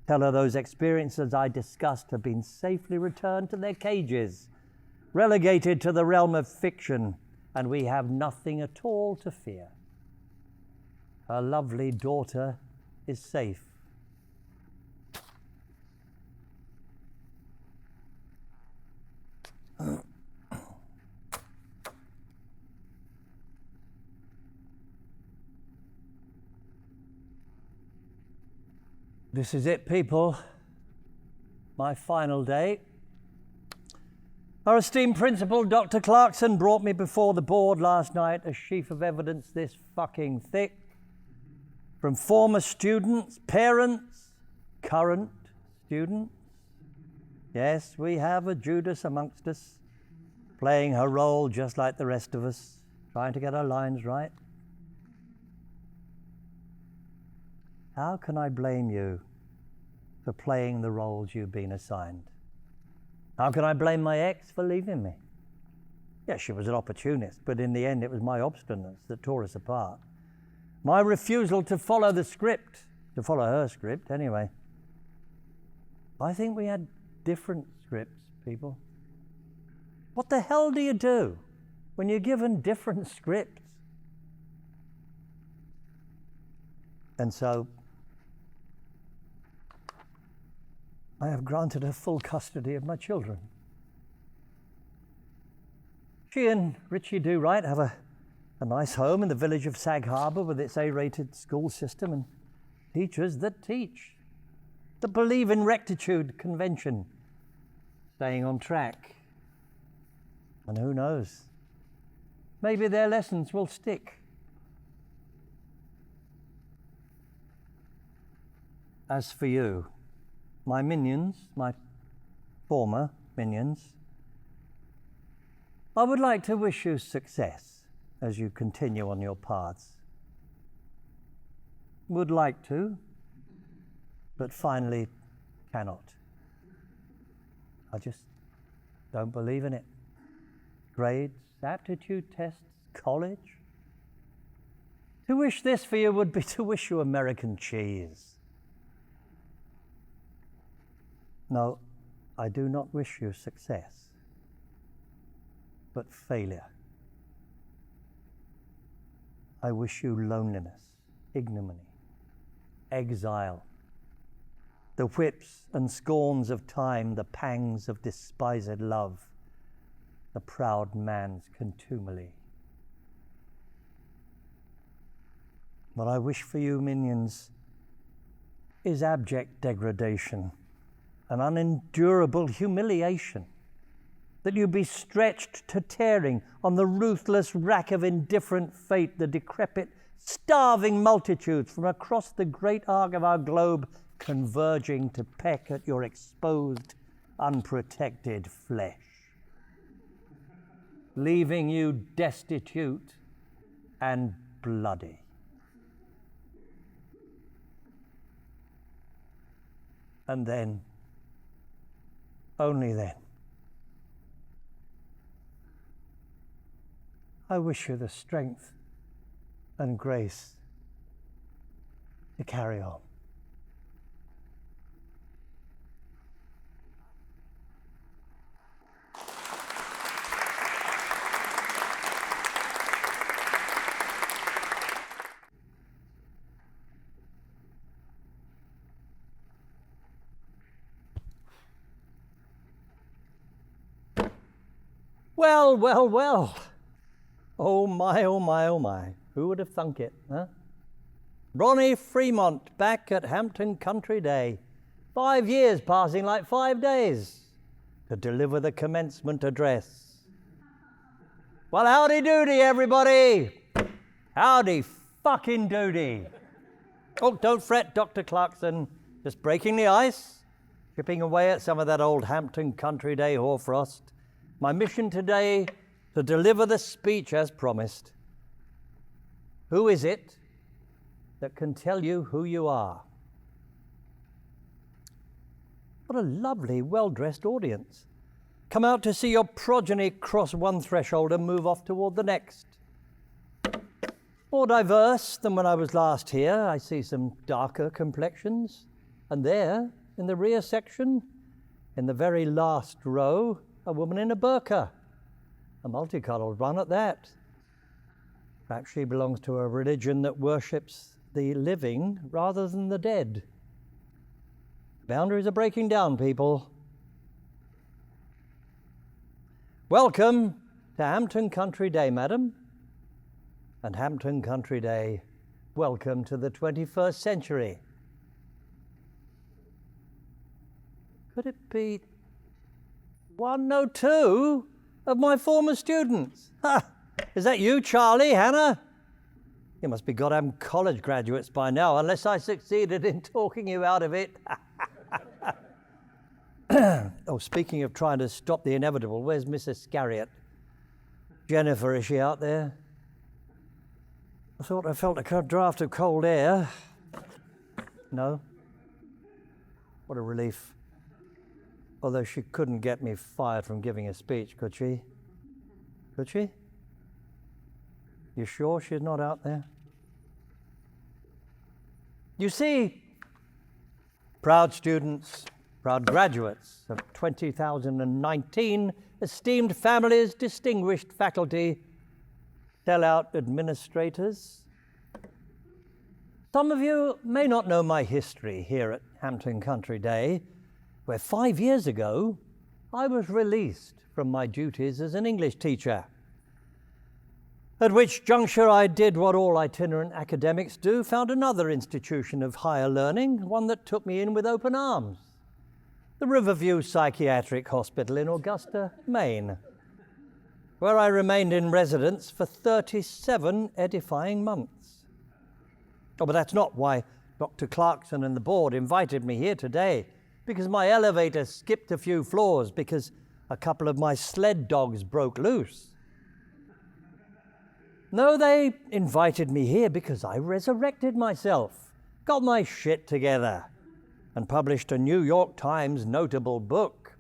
Tell her those experiences I discussed have been safely returned to their cages, relegated to the realm of fiction, and we have nothing at all to fear. Her lovely daughter is safe. This is it, people. My final day. Our esteemed principal, Dr. Clarkson, brought me before the board last night a sheaf of evidence this fucking thick from former students, parents, current students. Yes, we have a Judas amongst us, playing her role just like the rest of us, trying to get our lines right. How can I blame you for playing the roles you've been assigned? How can I blame my ex for leaving me? Yes, she was an opportunist, but in the end it was my obstinance that tore us apart. My refusal to follow the script, to follow her script anyway. I think we had different scripts, people. What the hell do you do when you're given different scripts? And so, I have granted her full custody of my children. She and Richie Do Right have a nice home in the village of Sag Harbor with its A-rated school system and teachers that teach, that believe in rectitude, convention, staying on track. And who knows, maybe their lessons will stick. As for you, my minions, my former minions, I would like to wish you success as you continue on your paths. Would like to, but finally cannot. I just don't believe in it. Grades, aptitude tests, college. To wish this for you would be to wish you American cheese. No, I do not wish you success, but failure. I wish you loneliness, ignominy, exile, the whips and scorns of time, the pangs of despised love, the proud man's contumely. What I wish for you, minions, is abject degradation, an unendurable humiliation, that you be stretched to tearing on the ruthless rack of indifferent fate, the decrepit, starving multitudes from across the great arc of our globe converging to peck at your exposed, unprotected flesh, leaving you destitute and bloody. And then, only then, I wish you the strength and grace to carry on. Well, well, well. Oh my, oh my, oh my. Who would have thunk it, huh? Ronnie Fremont back at Hampton Country Day. 5 years passing like 5 days to deliver the commencement address. Well, howdy doody, everybody. Howdy fucking doody. Oh, don't fret, Dr. Clarkson. Just breaking the ice, chipping away at some of that old Hampton Country Day hoarfrost. My mission today, to deliver the speech as promised. Who is it that can tell you who you are? What a lovely, well-dressed audience. Come out to see your progeny cross one threshold and move off toward the next. More diverse than when I was last here. I see some darker complexions. And there, in the rear section, in the very last row, a woman in a burqa, a multicolored one at that. Perhaps she belongs to a religion that worships the living rather than the dead. Boundaries are breaking down, people. Welcome to Hampton Country Day, madam. And Hampton Country Day, welcome to the 21st century. Could it be one, no, two of my former students? Ha! Is that you, Charlie, Hannah? You must be goddamn college graduates by now, unless I succeeded in talking you out of it. Oh, speaking of trying to stop the inevitable, where's Miss Iscariot? Jennifer, is she out there? I thought I felt a draft of cold air. No? What a relief. Although she couldn't get me fired from giving a speech, could she? Could she? You sure she's not out there? You see, proud students, proud graduates of 2019, esteemed families, distinguished faculty, sellout administrators. Some of you may not know my history here at Hampton Country Day, where 5 years ago I was released from my duties as an English teacher. At which juncture I did what all itinerant academics do, found another institution of higher learning, one that took me in with open arms, the Riverview Psychiatric Hospital in Augusta, Maine, where I remained in residence for 37 edifying months. Oh, but that's not why Dr. Clarkson and the board invited me here today, because my elevator skipped a few floors because a couple of my sled dogs broke loose. No, they invited me here because I resurrected myself, got my shit together, and published a New York Times notable book.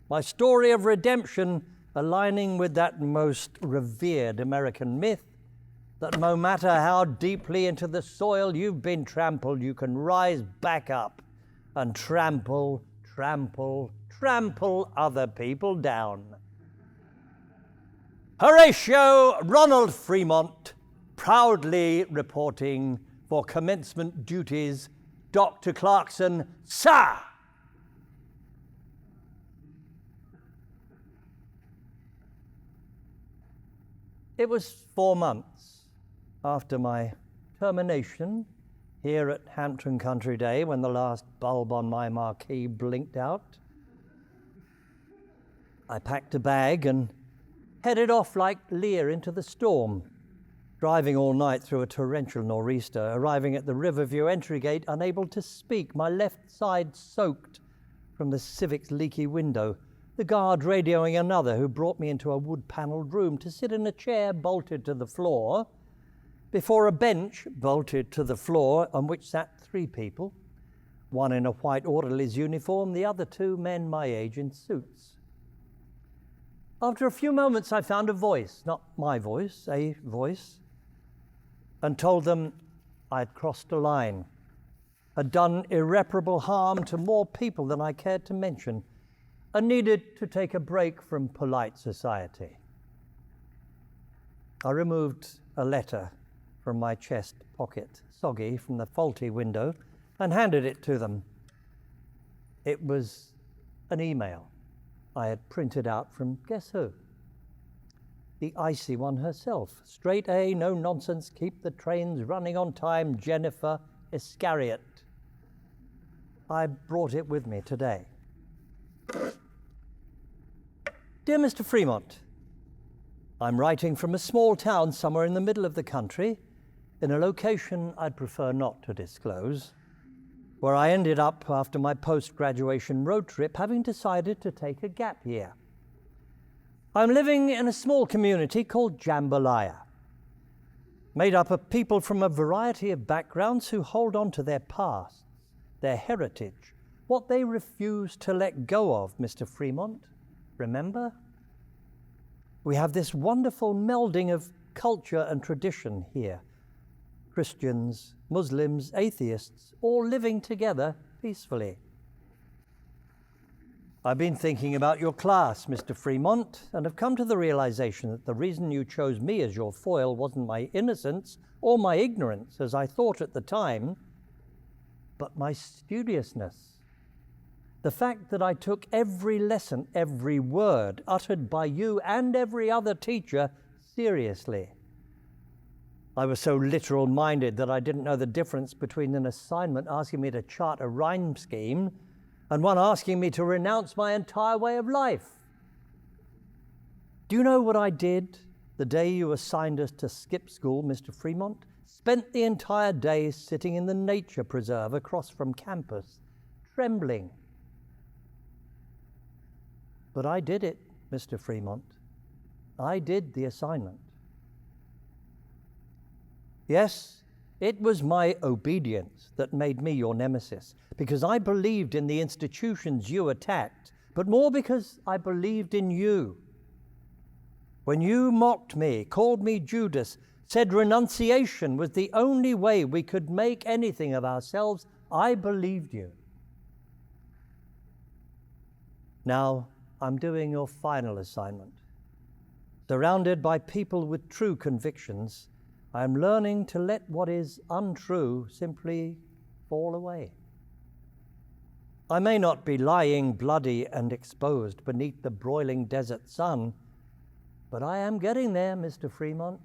My story of redemption aligning with that most revered American myth that no matter how deeply into the soil you've been trampled, you can rise back up and trample other people down. Horatio Ronald Fremont, proudly reporting for commencement duties, Dr. Clarkson, sir! It was 4 months after my termination here at Hampton Country Day when the last bulb on my marquee blinked out. I packed a bag and headed off like Lear into the storm, driving all night through a torrential nor'easter, arriving at the Riverview entry gate unable to speak, my left side soaked from the Civic's leaky window, the guard radioing another who brought me into a wood-panelled room to sit in a chair bolted to the floor, before a bench bolted to the floor on which sat 3 people, one in a white orderly's uniform, the other 2 men my age in suits. After a few moments, I found a voice, not my voice, a voice, and told them I'd crossed a line, had done irreparable harm to more people than I cared to mention, and needed to take a break from polite society. I removed a letter from my chest pocket, soggy from the faulty window, and handed it to them. It was an email I had printed out from guess who? The icy one herself. Straight A, no nonsense, keep the trains running on time, Jennifer Iscariot. I brought it with me today. Dear Mr. Fremont, I'm writing from a small town somewhere in the middle of the country, in a location I'd prefer not to disclose, where I ended up after my post-graduation road trip having decided to take a gap year. I'm living in a small community called Jambalaya, made up of people from a variety of backgrounds who hold on to their pasts, their heritage, what they refuse to let go of, Mr. Fremont. Remember? We have this wonderful melding of culture and tradition here. Christians, Muslims, atheists, all living together peacefully. I've been thinking about your class, Mr. Fremont, and have come to the realization that the reason you chose me as your foil wasn't my innocence or my ignorance, as I thought at the time, but my studiousness. The fact that I took every lesson, every word uttered by you and every other teacher seriously. I was so literal-minded that I didn't know the difference between an assignment asking me to chart a rhyme scheme and one asking me to renounce my entire way of life. Do you know what I did the day you assigned us to skip school, Mr. Fremont? Spent the entire day sitting in the nature preserve across from campus, trembling. But I did it, Mr. Fremont. I did the assignment. Yes, it was my obedience that made me your nemesis, because I believed in the institutions you attacked, but more because I believed in you. When you mocked me, called me Judas, said renunciation was the only way we could make anything of ourselves, I believed you. Now I'm doing your final assignment. Surrounded by people with true convictions, I am learning to let what is untrue simply fall away. I may not be lying bloody and exposed beneath the broiling desert sun, but I am getting there, Mr. Fremont.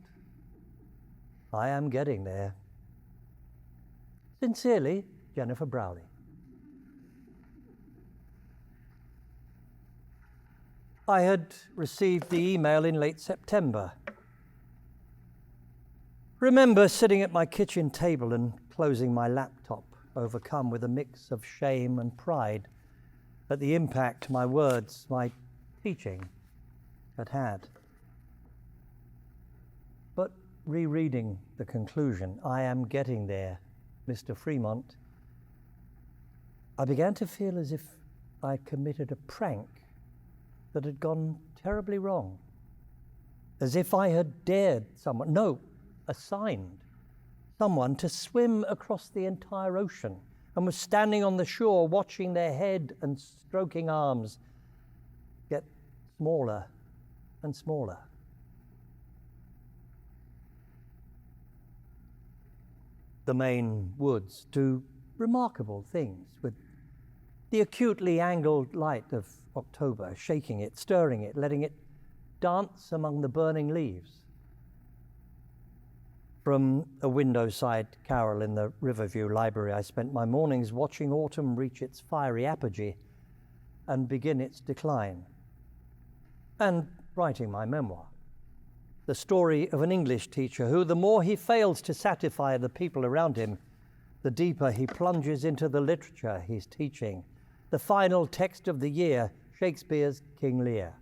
I am getting there. Sincerely, Jennifer Browley. I had received the email in late September. Remember sitting at my kitchen table and closing my laptop, overcome with a mix of shame and pride at the impact my words, my teaching had had. But rereading the conclusion, I am getting there, Mr. Fremont, I began to feel as if I committed a prank that had gone terribly wrong, as if I had dared someone, no, assigned someone to swim across the entire ocean and was standing on the shore watching their head and stroking arms get smaller and smaller. The Maine woods do remarkable things with the acutely angled light of October, shaking it, stirring it, letting it dance among the burning leaves. From a window-side carrel in the Riverview Library, I spent my mornings watching autumn reach its fiery apogee and begin its decline, and writing my memoir, the story of an English teacher who, the more he fails to satisfy the people around him, the deeper he plunges into the literature he's teaching. The final text of the year, Shakespeare's King Lear.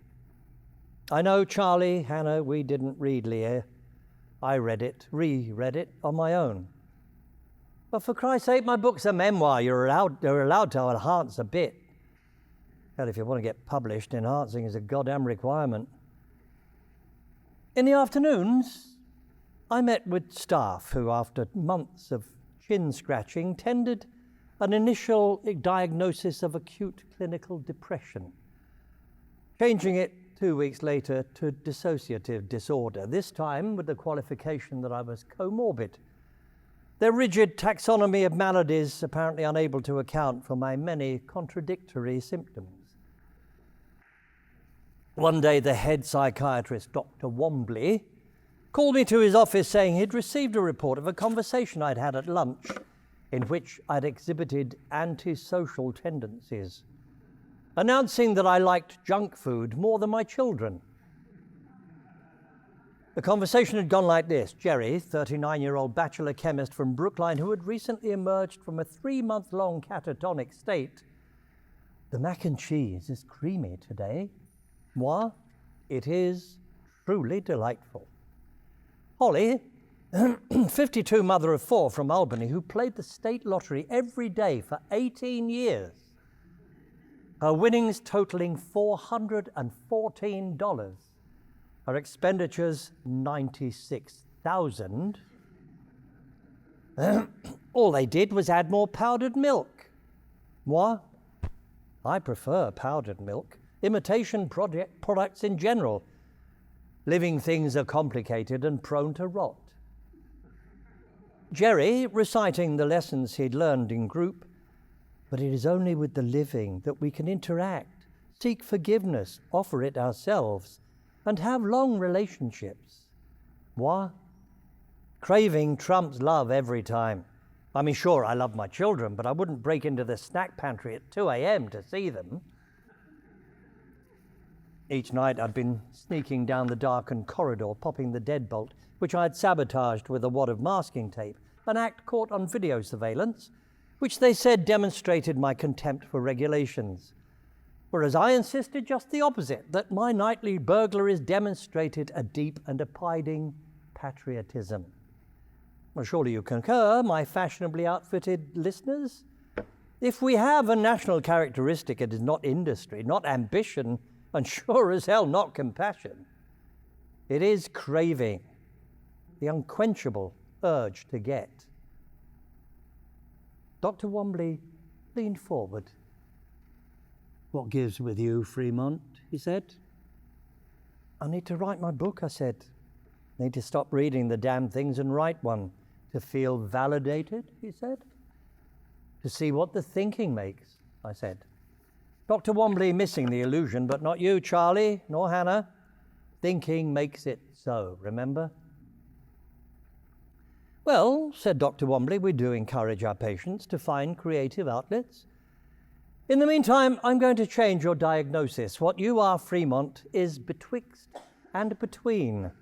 I know, Charlie, Hannah, we didn't read Lear. I read it, reread it on my own. But for Christ's sake, my book's a memoir. You're allowed to enhance a bit. Hell, if you want to get published, enhancing is a goddamn requirement. In the afternoons, I met with staff who, after months of chin scratching, tendered an initial diagnosis of acute clinical depression, changing it 2 weeks later to dissociative disorder, this time with the qualification that I was comorbid. Their rigid taxonomy of maladies apparently unable to account for my many contradictory symptoms. One day, the head psychiatrist, Dr. Wombley, called me to his office saying he'd received a report of a conversation I'd had at lunch in which I'd exhibited antisocial tendencies, announcing that I liked junk food more than my children. The conversation had gone like this. Jerry, 39-year-old bachelor chemist from Brookline who had recently emerged from a 3-month-long catatonic state. The mac and cheese is creamy today. Moi, it is truly delightful. Holly, 52 mother of 4 from Albany, who played the state lottery every day for 18 years. Her winnings totaling $414. Her expenditures, $96,000. All they did was add more powdered milk. Moi, I prefer powdered milk. Imitation products in general. Living things are complicated and prone to rot. Jerry, reciting the lessons he'd learned in group, but it is only with the living that we can interact, seek forgiveness, offer it ourselves, and have long relationships. Moi, craving trumps love every time. I mean, sure, I love my children, but I wouldn't break into the snack pantry at 2 a.m. to see them. Each night I'd been sneaking down the darkened corridor, popping the deadbolt, which I had sabotaged with a wad of masking tape, an act caught on video surveillance, which they said demonstrated my contempt for regulations. Whereas I insisted just the opposite, that my nightly burglaries demonstrated a deep and abiding patriotism. Well, surely you concur, my fashionably outfitted listeners? If we have a national characteristic, it is not industry, not ambition, and sure as hell not compassion. It is craving, the unquenchable urge to get. Dr. Wombly leaned forward. "What gives with you, Fremont?" he said. "I need to write my book," I said. "Need to stop reading the damn things and write one." "To feel validated," he said. "To see what the thinking makes," I said. Dr. Wombly missing the illusion, "But not you, Charlie, nor Hannah. Thinking makes it so, remember?" "Well," said Dr. Wombly, "we do encourage our patients to find creative outlets. In the meantime, I'm going to change your diagnosis. What you are, Fremont, is betwixt and between.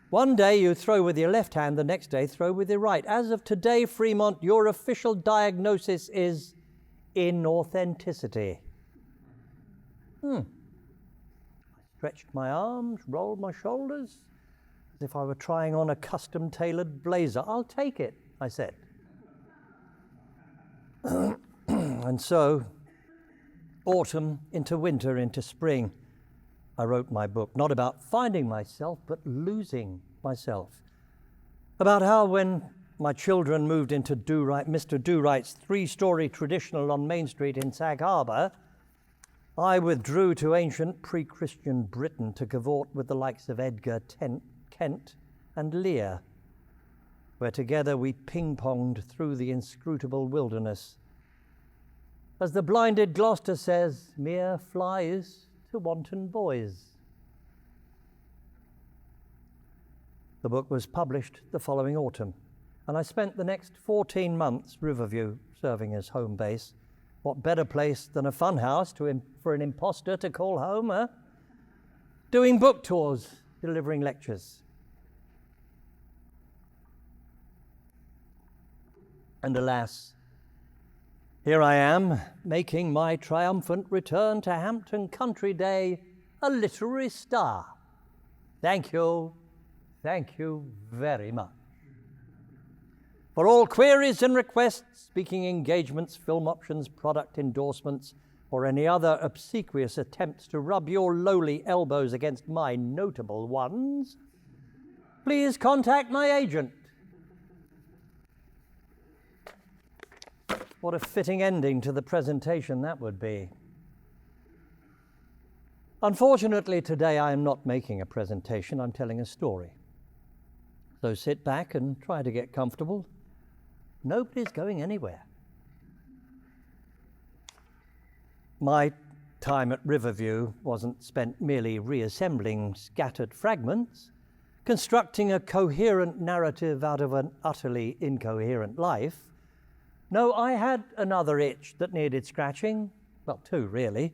One day you throw with your left hand, the next day throw with your right. As of today, Fremont, your official diagnosis is inauthenticity." I stretched my arms, rolled my shoulders, as if I were trying on a custom-tailored blazer. "I'll take it," I said. And so, autumn into winter into spring, I wrote my book, not about finding myself, but losing myself. About how when my children moved into Mr. Do-Right's 3-story traditional on Main Street in Sag Harbor, I withdrew to ancient pre-Christian Britain to cavort with the likes of Edgar Kent and Lear, where together we ping-ponged through the inscrutable wilderness. As the blinded Gloucester says, "Mere flies to wanton boys." The book was published the following autumn, and I spent the next 14 months, Riverview serving as home base. What better place than a fun house for an imposter to call home, eh? Doing book tours, delivering lectures. And alas, here I am, making my triumphant return to Hampton Country Day a literary star. Thank you very much. For all queries and requests, speaking engagements, film options, product endorsements, or any other obsequious attempts to rub your lowly elbows against my notable ones, please contact my agent. What a fitting ending to the presentation that would be. Unfortunately, today I am not making a presentation, I'm telling a story. So sit back and try to get comfortable. Nobody's going anywhere. My time at Riverview wasn't spent merely reassembling scattered fragments, constructing a coherent narrative out of an utterly incoherent life. No, I had another itch that needed scratching. Well, 2, really.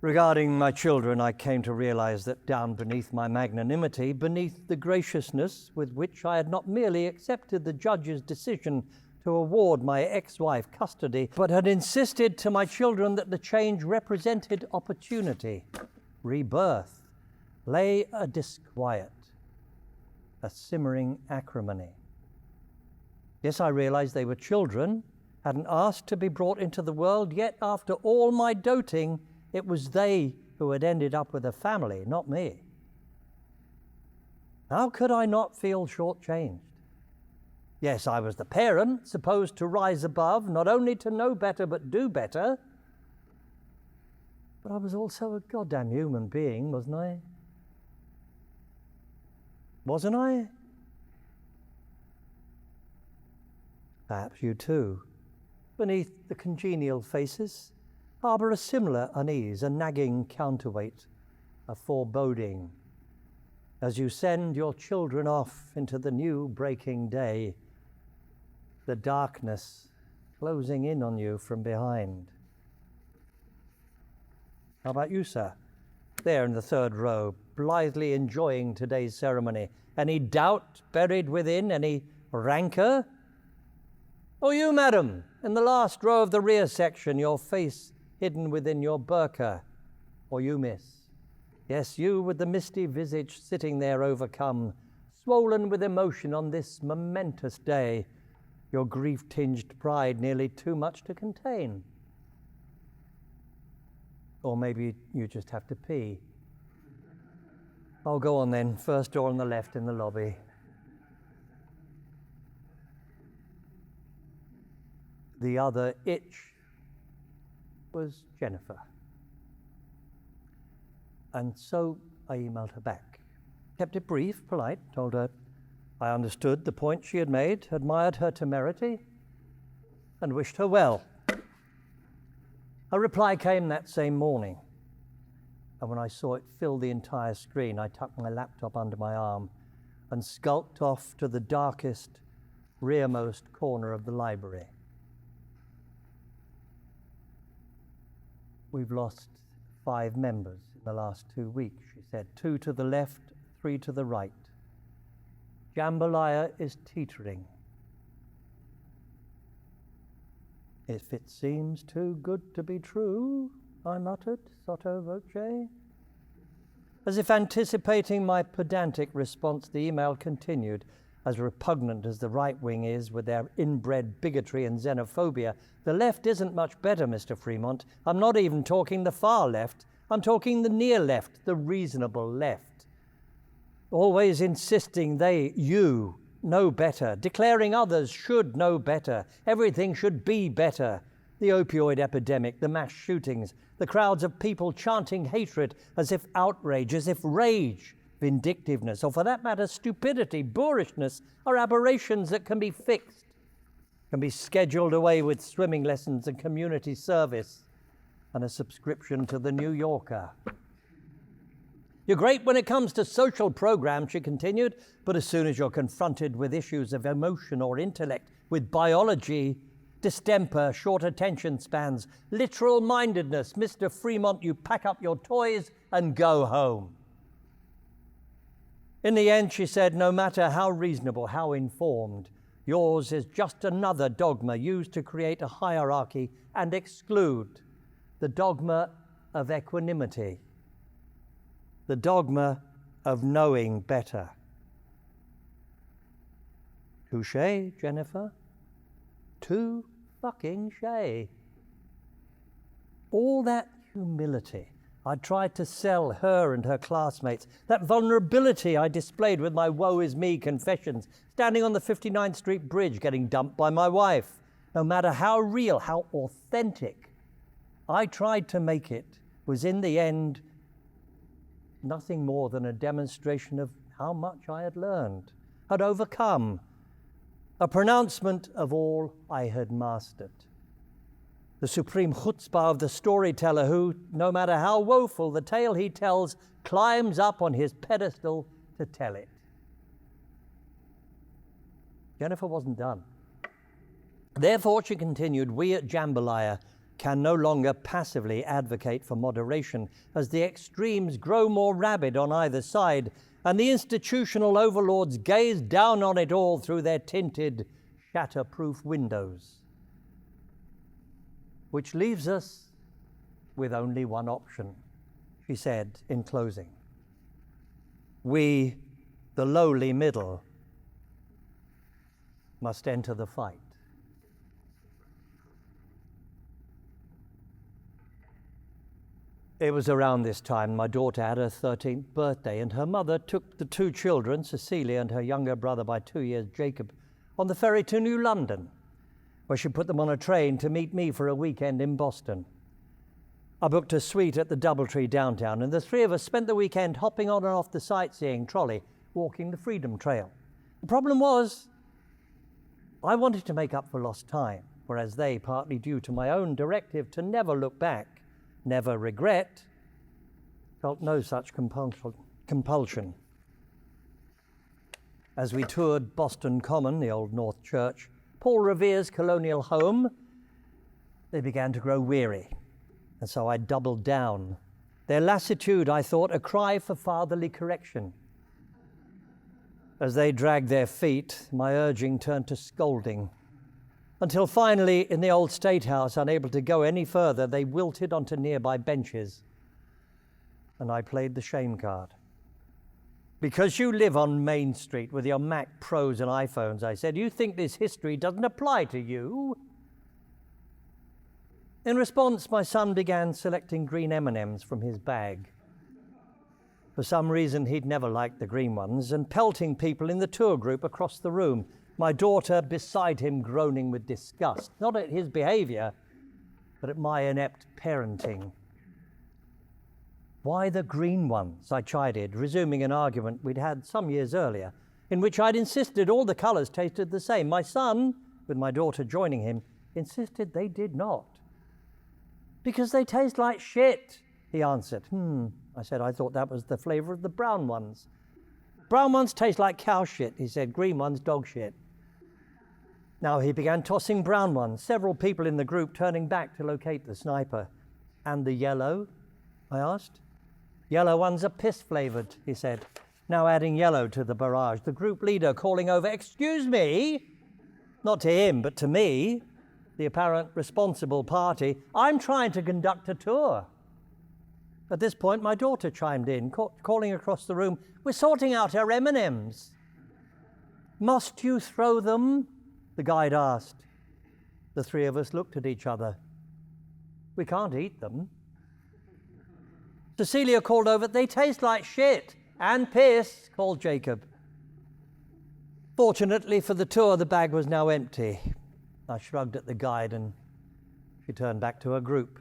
Regarding my children, I came to realize that down beneath my magnanimity, beneath the graciousness with which I had not merely accepted the judge's decision to award my ex-wife custody, but had insisted to my children that the change represented opportunity, rebirth, lay a disquiet, a simmering acrimony. Yes, I realized they were children, hadn't asked to be brought into the world, yet after all my doting, it was they who had ended up with a family, not me. How could I not feel shortchanged? Yes, I was the parent, supposed to rise above, not only to know better, but do better. But I was also a goddamn human being, wasn't I? Wasn't I? Perhaps you too, beneath the congenial faces, harbor a similar unease, a nagging counterweight, a foreboding, as you send your children off into the new breaking day, the darkness closing in on you from behind. How about you, sir? There in the third row, blithely enjoying today's ceremony. Any doubt buried within? Any rancor? Or you, madam, in the last row of the rear section, your face hidden within your burqa? Or you, miss? Yes, you with the misty visage sitting there overcome, swollen with emotion on this momentous day, your grief-tinged pride nearly too much to contain. Or maybe you just have to pee. Oh, go on then. First door on the left in the lobby. The other itch was Jennifer. And so I emailed her back. Kept it brief, polite, told her I understood the point she had made, admired her temerity, and wished her well. A reply came that same morning, and when I saw it fill the entire screen, I tucked my laptop under my arm and skulked off to the darkest, rearmost corner of the library. We've lost 5 members in the last 2 weeks, she said. 2 to the left, 3 to the right. Jambalaya is teetering. If it seems too good to be true, I muttered, sotto voce. As if anticipating my pedantic response, the email continued. As repugnant as the right wing is with their inbred bigotry and xenophobia, the left isn't much better, Mr. Fremont. I'm not even talking the far left. I'm talking the near left, the reasonable left. Always insisting you know better, declaring others should know better, everything should be better. The opioid epidemic, the mass shootings, the crowds of people chanting hatred as if outrage, as if rage, vindictiveness, or for that matter, stupidity, boorishness, are aberrations that can be fixed, can be scheduled away with swimming lessons and community service and a subscription to the New Yorker. You're great when it comes to social programs, she continued, but as soon as you're confronted with issues of emotion or intellect, with biology, distemper, short attention spans, literal mindedness, Mr. Fremont, you pack up your toys and go home. In the end, she said, no matter how reasonable, how informed, yours is just another dogma used to create a hierarchy and exclude the dogma of equanimity, the dogma of knowing better. Touché, Jennifer? Too fucking shay. All that humility I tried to sell her and her classmates, that vulnerability I displayed with my woe is me confessions, standing on the 59th Street Bridge getting dumped by my wife, no matter how real, how authentic I tried to make it, was in the end nothing more than a demonstration of how much I had learned, had overcome, a pronouncement of all I had mastered. The supreme chutzpah of the storyteller who, no matter how woeful the tale he tells, climbs up on his pedestal to tell it. Jennifer wasn't done. Therefore, she continued, we at Jambalaya can no longer passively advocate for moderation as the extremes grow more rabid on either side and the institutional overlords gaze down on it all through their tinted, shatterproof windows. Which leaves us with only one option, she said in closing. We, the lowly middle, must enter the fight. It was around this time my daughter had her 13th birthday, and her mother took the 2 children, Cecilia and her younger brother by 2 years, Jacob, on the ferry to New London, where she put them on a train to meet me for a weekend in Boston. I booked a suite at the Doubletree downtown, and the 3 of us spent the weekend hopping on and off the sightseeing trolley, walking the Freedom Trail. The problem was, I wanted to make up for lost time, whereas they, partly due to my own directive to never look back, never regret, felt no such compulsion. As we toured Boston Common, the Old North Church, Paul Revere's colonial home, they began to grow weary, and so I doubled down. Their lassitude, I thought, a cry for fatherly correction. As they dragged their feet, my urging turned to scolding, until finally, in the old State House, unable to go any further, they wilted onto nearby benches, and I played the shame card. Because you live on Main Street with your Mac Pros and iPhones, I said, you think this history doesn't apply to you? In response, my son began selecting green M&Ms from his bag. For some reason, he'd never liked the green ones, and pelting people in the tour group across the room, my daughter beside him groaning with disgust, not at his behavior, but at my inept parenting. Why the green ones? I chided, resuming an argument we'd had some years earlier, in which I'd insisted all the colors tasted the same. My son, with my daughter joining him, insisted they did not. Because they taste like shit, he answered. I said, I thought that was the flavor of the brown ones. Brown ones taste like cow shit, he said. Green ones, dog shit. Now he began tossing brown ones, several people in the group turning back to locate the sniper. And the yellow? I asked. Yellow ones are piss-flavored, he said, now adding yellow to the barrage. The group leader calling over, excuse me, not to him, but to me, the apparent responsible party, I'm trying to conduct a tour. At this point, my daughter chimed in, calling across the room, we're sorting out our M&Ms. Must you throw them? The guide asked. The three of us looked at each other. We can't eat them. Cecilia called over, they taste like shit and piss, called Jacob. Fortunately for the tour, the bag was now empty. I shrugged at the guide and she turned back to her group.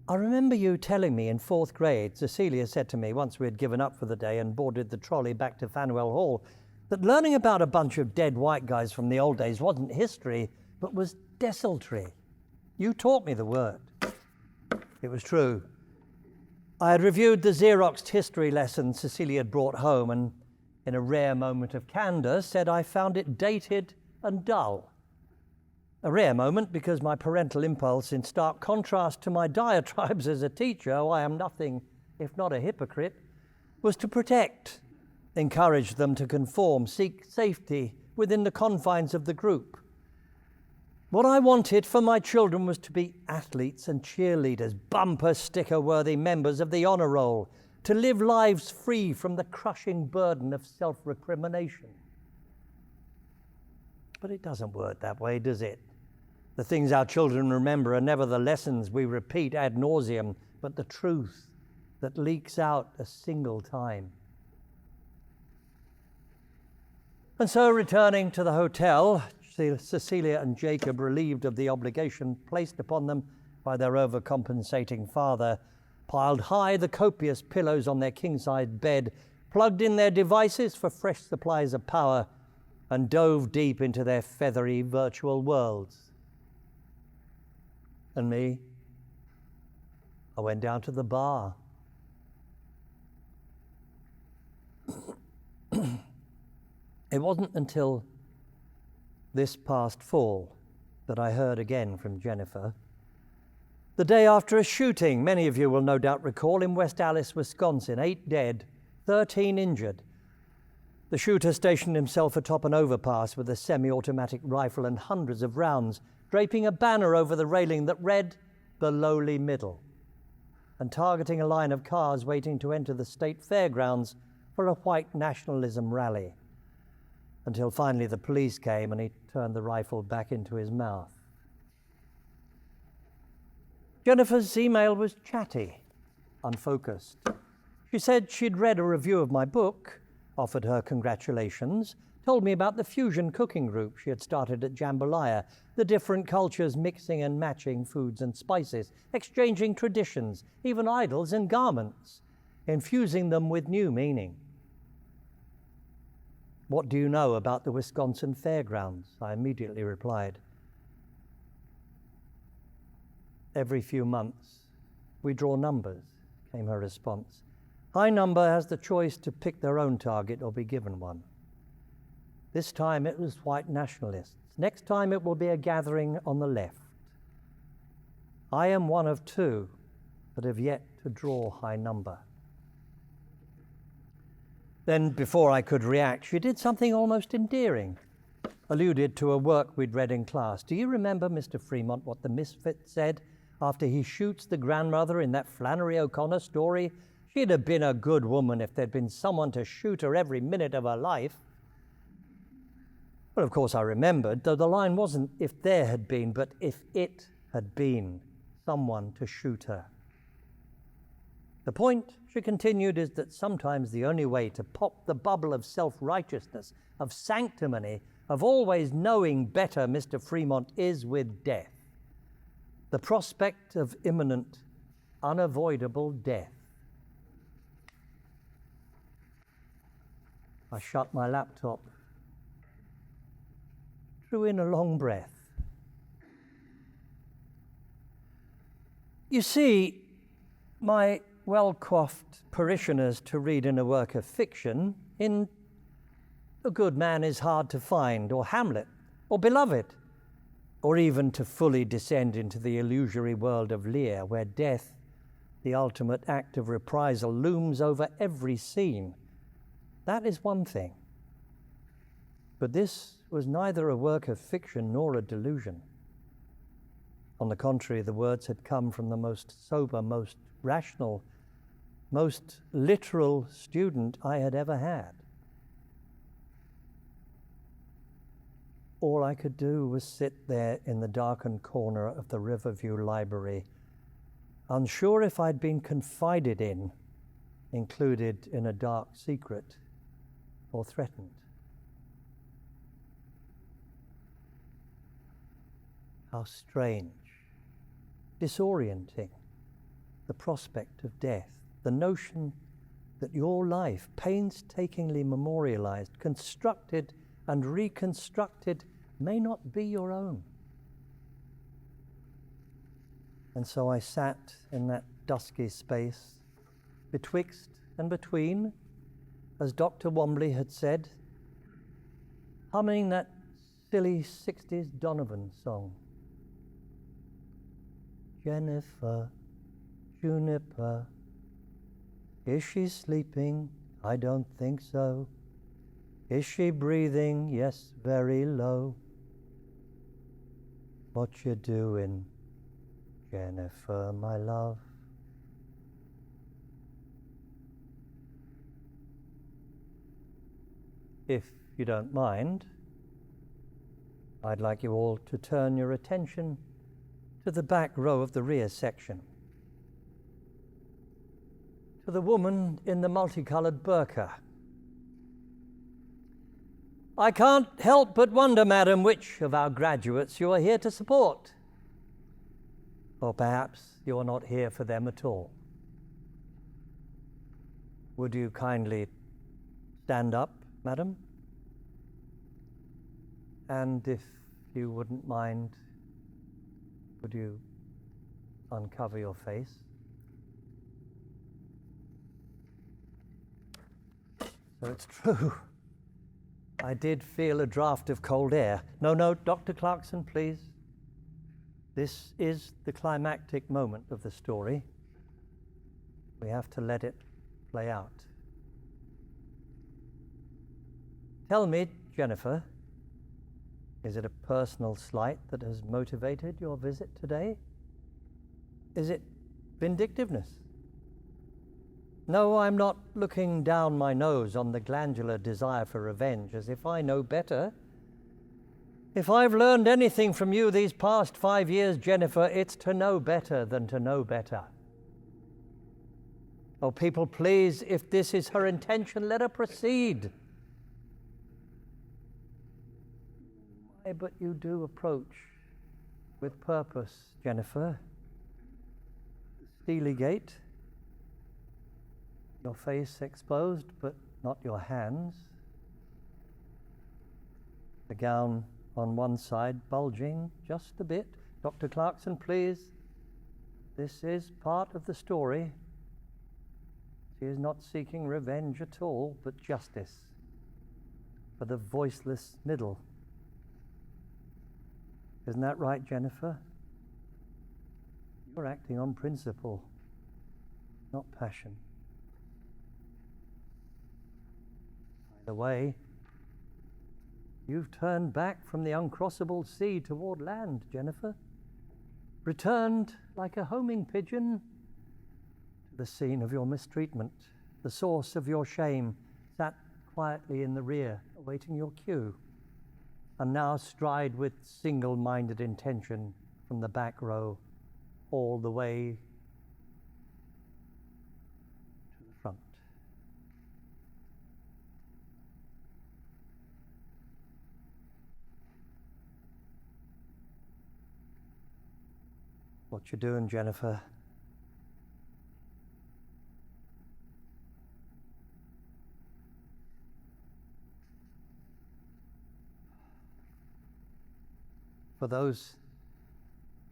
I remember you telling me in 4th grade, Cecilia said to me once we had given up for the day and boarded the trolley back to Faneuil Hall, that learning about a bunch of dead white guys from the old days wasn't history, but was desultory. You taught me the word. It was true. I had reviewed the Xeroxed history lesson Cecilia had brought home and, in a rare moment of candor, said I found it dated and dull. A rare moment because my parental impulse, in stark contrast to my diatribes as a teacher, I am nothing if not a hypocrite, was to protect, encourage them to conform, seek safety within the confines of the group. What I wanted for my children was to be athletes and cheerleaders, bumper sticker-worthy members of the honor roll, to live lives free from the crushing burden of self-recrimination. But it doesn't work that way, does it? The things our children remember are never the lessons we repeat ad nauseum, but the truth that leaks out a single time. And so, returning to the hotel, Cecilia and Jacob, relieved of the obligation placed upon them by their overcompensating father, piled high the copious pillows on their king-size bed, plugged in their devices for fresh supplies of power, and dove deep into their feathery virtual worlds. And me, I went down to the bar. It wasn't until this past fall that I heard again from Jennifer. The day after a shooting, many of you will no doubt recall, in West Allis, Wisconsin, 8 dead, 13 injured. The shooter stationed himself atop an overpass with a semi-automatic rifle and hundreds of rounds, draping a banner over the railing that read, "The Lowly Middle," and targeting a line of cars waiting to enter the state fairgrounds for a white nationalism rally, until finally the police came and he turned the rifle back into his mouth. Jennifer's email was chatty, unfocused. She said she'd read a review of my book, offered her congratulations, told me about the fusion cooking group she had started at Jambalaya, the different cultures mixing and matching foods and spices, exchanging traditions, even idols and garments, infusing them with new meaning. What do you know about the Wisconsin Fairgrounds? I immediately replied. Every few months, we draw numbers, came her response. High number has the choice to pick their own target or be given one. This time it was white nationalists. Next time it will be a gathering on the left. I am one of two that have yet to draw high number. Then, before I could react, she did something almost endearing, alluded to a work we'd read in class. Do you remember, Mr. Fremont, what the misfit said after he shoots the grandmother in that Flannery O'Connor story? She'd have been a good woman if there'd been someone to shoot her every minute of her life. Well, of course I remembered, though the line wasn't if there had been, but if it had been someone to shoot her. The point, she continued, is that sometimes the only way to pop the bubble of self-righteousness, of sanctimony, of always knowing better, Mr. Fremont, is with death. The prospect of imminent, unavoidable death. I shut my laptop, drew in a long breath. You see, my well-coiffed parishioners to read in a work of fiction, in A Good Man is Hard to Find, or Hamlet, or Beloved, or even to fully descend into the illusory world of Lear, where death, the ultimate act of reprisal, looms over every scene. That is one thing. But this was neither a work of fiction nor a delusion. On the contrary, the words had come from the most sober, most rational, most literal student I had ever had. All I could do was sit there in the darkened corner of the Riverview Library, unsure if I'd been confided in, included in a dark secret, or threatened. How strange, disorienting, the prospect of death, the notion that your life, painstakingly memorialized, constructed and reconstructed, may not be your own. And so I sat in that dusky space, betwixt and between, as Dr. Wombley had said, humming that silly 60s Donovan song. Jennifer, Juniper, is she sleeping? I don't think so. Is she breathing? Yes, very low. What you doing, Jennifer, my love? If you don't mind, I'd like you all to turn your attention to the back row of the rear section, to the woman in the multicolored burqa. I can't help but wonder, madam, which of our graduates you are here to support. Or perhaps you are not here for them at all. Would you kindly stand up, madam? And if you wouldn't mind, would you uncover your face? So it's true. I did feel a draft of cold air. No, Dr. Clarkson, please. This is the climactic moment of the story. We have to let it play out. Tell me, Jennifer, is it a personal slight that has motivated your visit today? Is it vindictiveness? No, I'm not looking down my nose on the glandular desire for revenge, as if I know better. If I've learned anything from you these past 5 years, Jennifer, it's to know better than to know better. Oh, people, please, if this is her intention, let her proceed. Why, but you do approach with purpose, Jennifer. Steely gait. Your face exposed, but not your hands. The gown on one side bulging just a bit. Dr. Clarkson, please. This is part of the story. She is not seeking revenge at all, but justice. for the voiceless middle. Isn't that right, Jennifer? You're acting on principle, not passion. By the way, you've turned back from the uncrossable sea toward land, Jennifer. Returned like a homing pigeon to the scene of your mistreatment, the source of your shame, sat quietly in the rear, awaiting your cue, and now stride with single-minded intention from the back row all the way to the front. What you doing, Jennifer? For those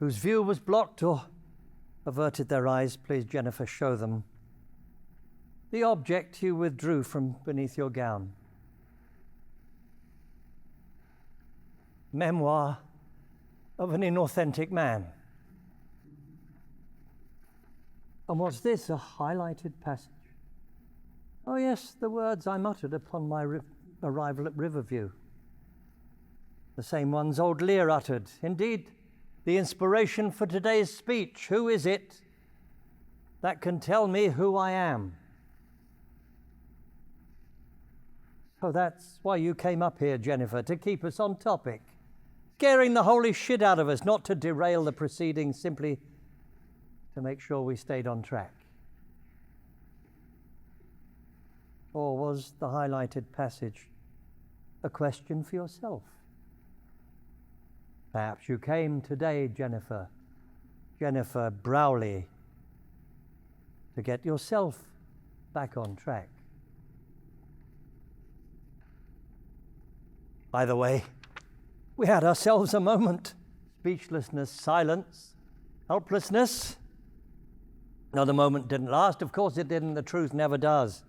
whose view was blocked or averted their eyes, please, Jennifer, show them the object you withdrew from beneath your gown. Memoir of an inauthentic man. And what's this, a highlighted passage? Oh yes, the words I muttered upon my arrival at Riverview. The same ones old Lear uttered. Indeed, the inspiration for today's speech. Who is it that can tell me who I am? So that's why you came up here, Jennifer, to keep us on topic. Scaring the holy shit out of us, not to derail the proceedings, simply to make sure we stayed on track. Or was the highlighted passage a question for yourself? Perhaps you came today, Jennifer Browley, to get yourself back on track. By the way, we had ourselves a moment. Speechlessness, silence, helplessness. No, the moment didn't last. Of course it didn't. The truth never does.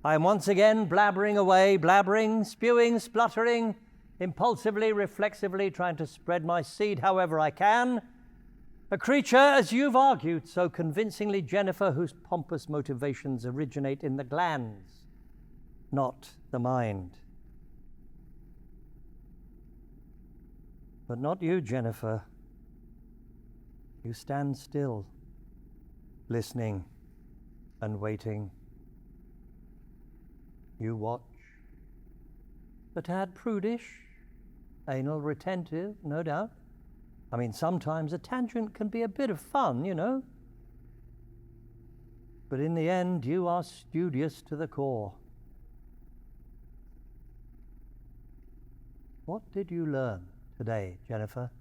I am once again blabbering away, blabbering, spewing, spluttering, impulsively, reflexively, trying to spread my seed however I can. A creature, as you've argued so convincingly, Jennifer, whose pompous motivations originate in the glands, not the mind. But not you, Jennifer. You stand still, listening and waiting. You watch, a tad prudish, anal retentive, no doubt. I mean, sometimes a tangent can be a bit of fun, you know. But in the end, you are studious to the core. What did you learn today, Jennifer?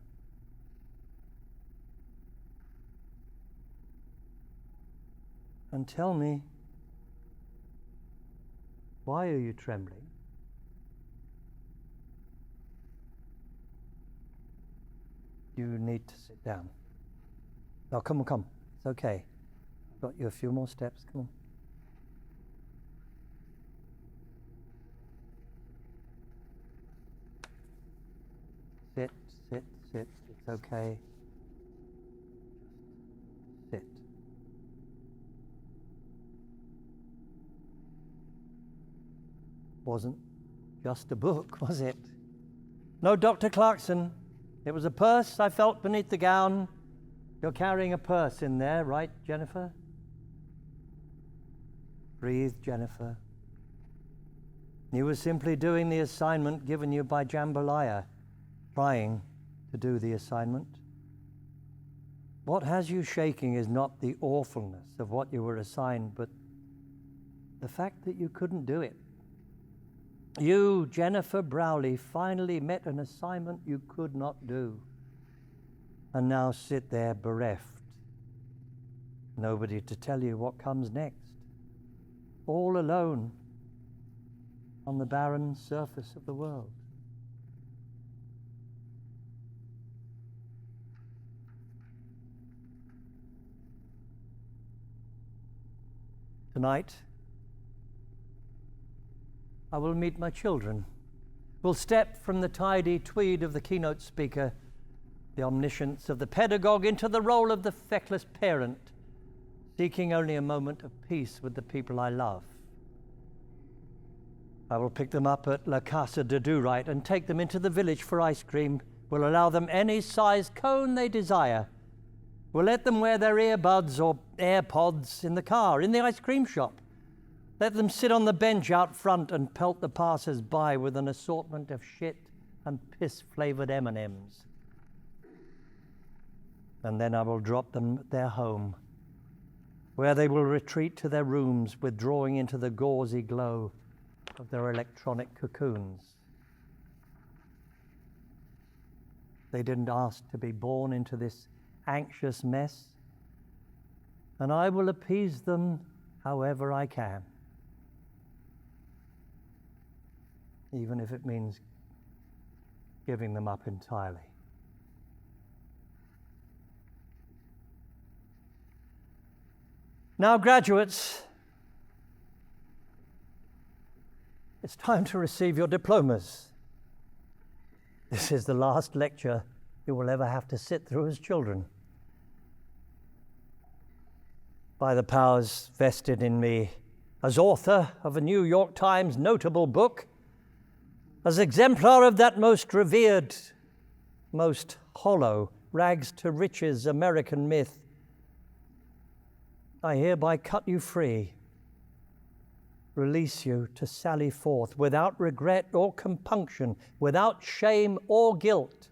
And tell me, why are you trembling? You need to sit down. No, come on. It's okay. I've got you a few more steps. Come on. Sit. It's okay. Sit. Wasn't just a book, was it? No, Dr. Clarkson. It was a purse I felt beneath the gown. You're carrying a purse in there, right, Jennifer? Breathe, Jennifer. You were simply doing the assignment given you by Jambalaya, trying to do the assignment. What has you shaking is not the awfulness of what you were assigned, but the fact that you couldn't do it. You, Jennifer Browley, finally met an assignment you could not do, and now sit there bereft. Nobody to tell you what comes next. All alone on the barren surface of the world. Tonight, I will meet my children will step from the tidy tweed of the keynote speaker, the omniscience of the pedagogue, into the role of the feckless parent, seeking only a moment of peace with the people I love. I will pick them up at La Casa de Do-Right and take them into the village for ice cream. Will allow them any size cone they desire. Will let them wear their earbuds or AirPods in the car, in the ice cream shop. Let them sit on the bench out front and pelt the passers-by with an assortment of shit and piss-flavored M&Ms. And then I will drop them at their home, where they will retreat to their rooms, withdrawing into the gauzy glow of their electronic cocoons. They didn't ask to be born into this anxious mess, and I will appease them however I can, even if it means giving them up entirely. Now, graduates, it's time to receive your diplomas. This is the last lecture you will ever have to sit through as children. By the powers vested in me as author of a New York Times notable book, as exemplar of that most revered, most hollow, rags to riches American myth, I hereby cut you free, release you to sally forth without regret or compunction, without shame or guilt.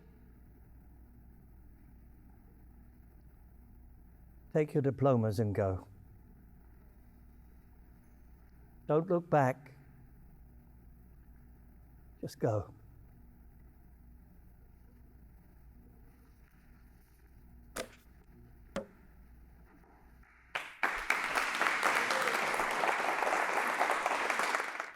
Take your diplomas and go. Don't look back. Just go.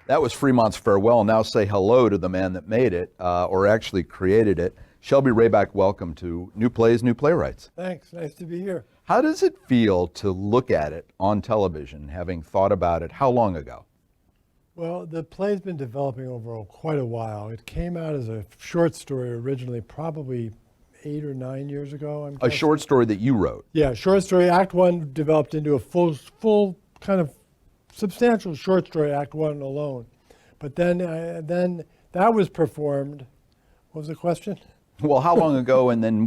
That was Fremont's farewell. Now say hello to the man that made it, or actually created it. Shelby Raebeck, welcome to New Plays, New Playwrights. Thanks, nice to be here. How does it feel to look at it on television, having thought about it how long ago? Well, the play's been developing over quite a while. It came out as a short story originally, probably 8 or 9 years ago. A short story that you wrote? Yeah, short story. Act One developed into a full kind of substantial short story, Act One alone. But then that was performed. What was the question? Well, how long ago, and then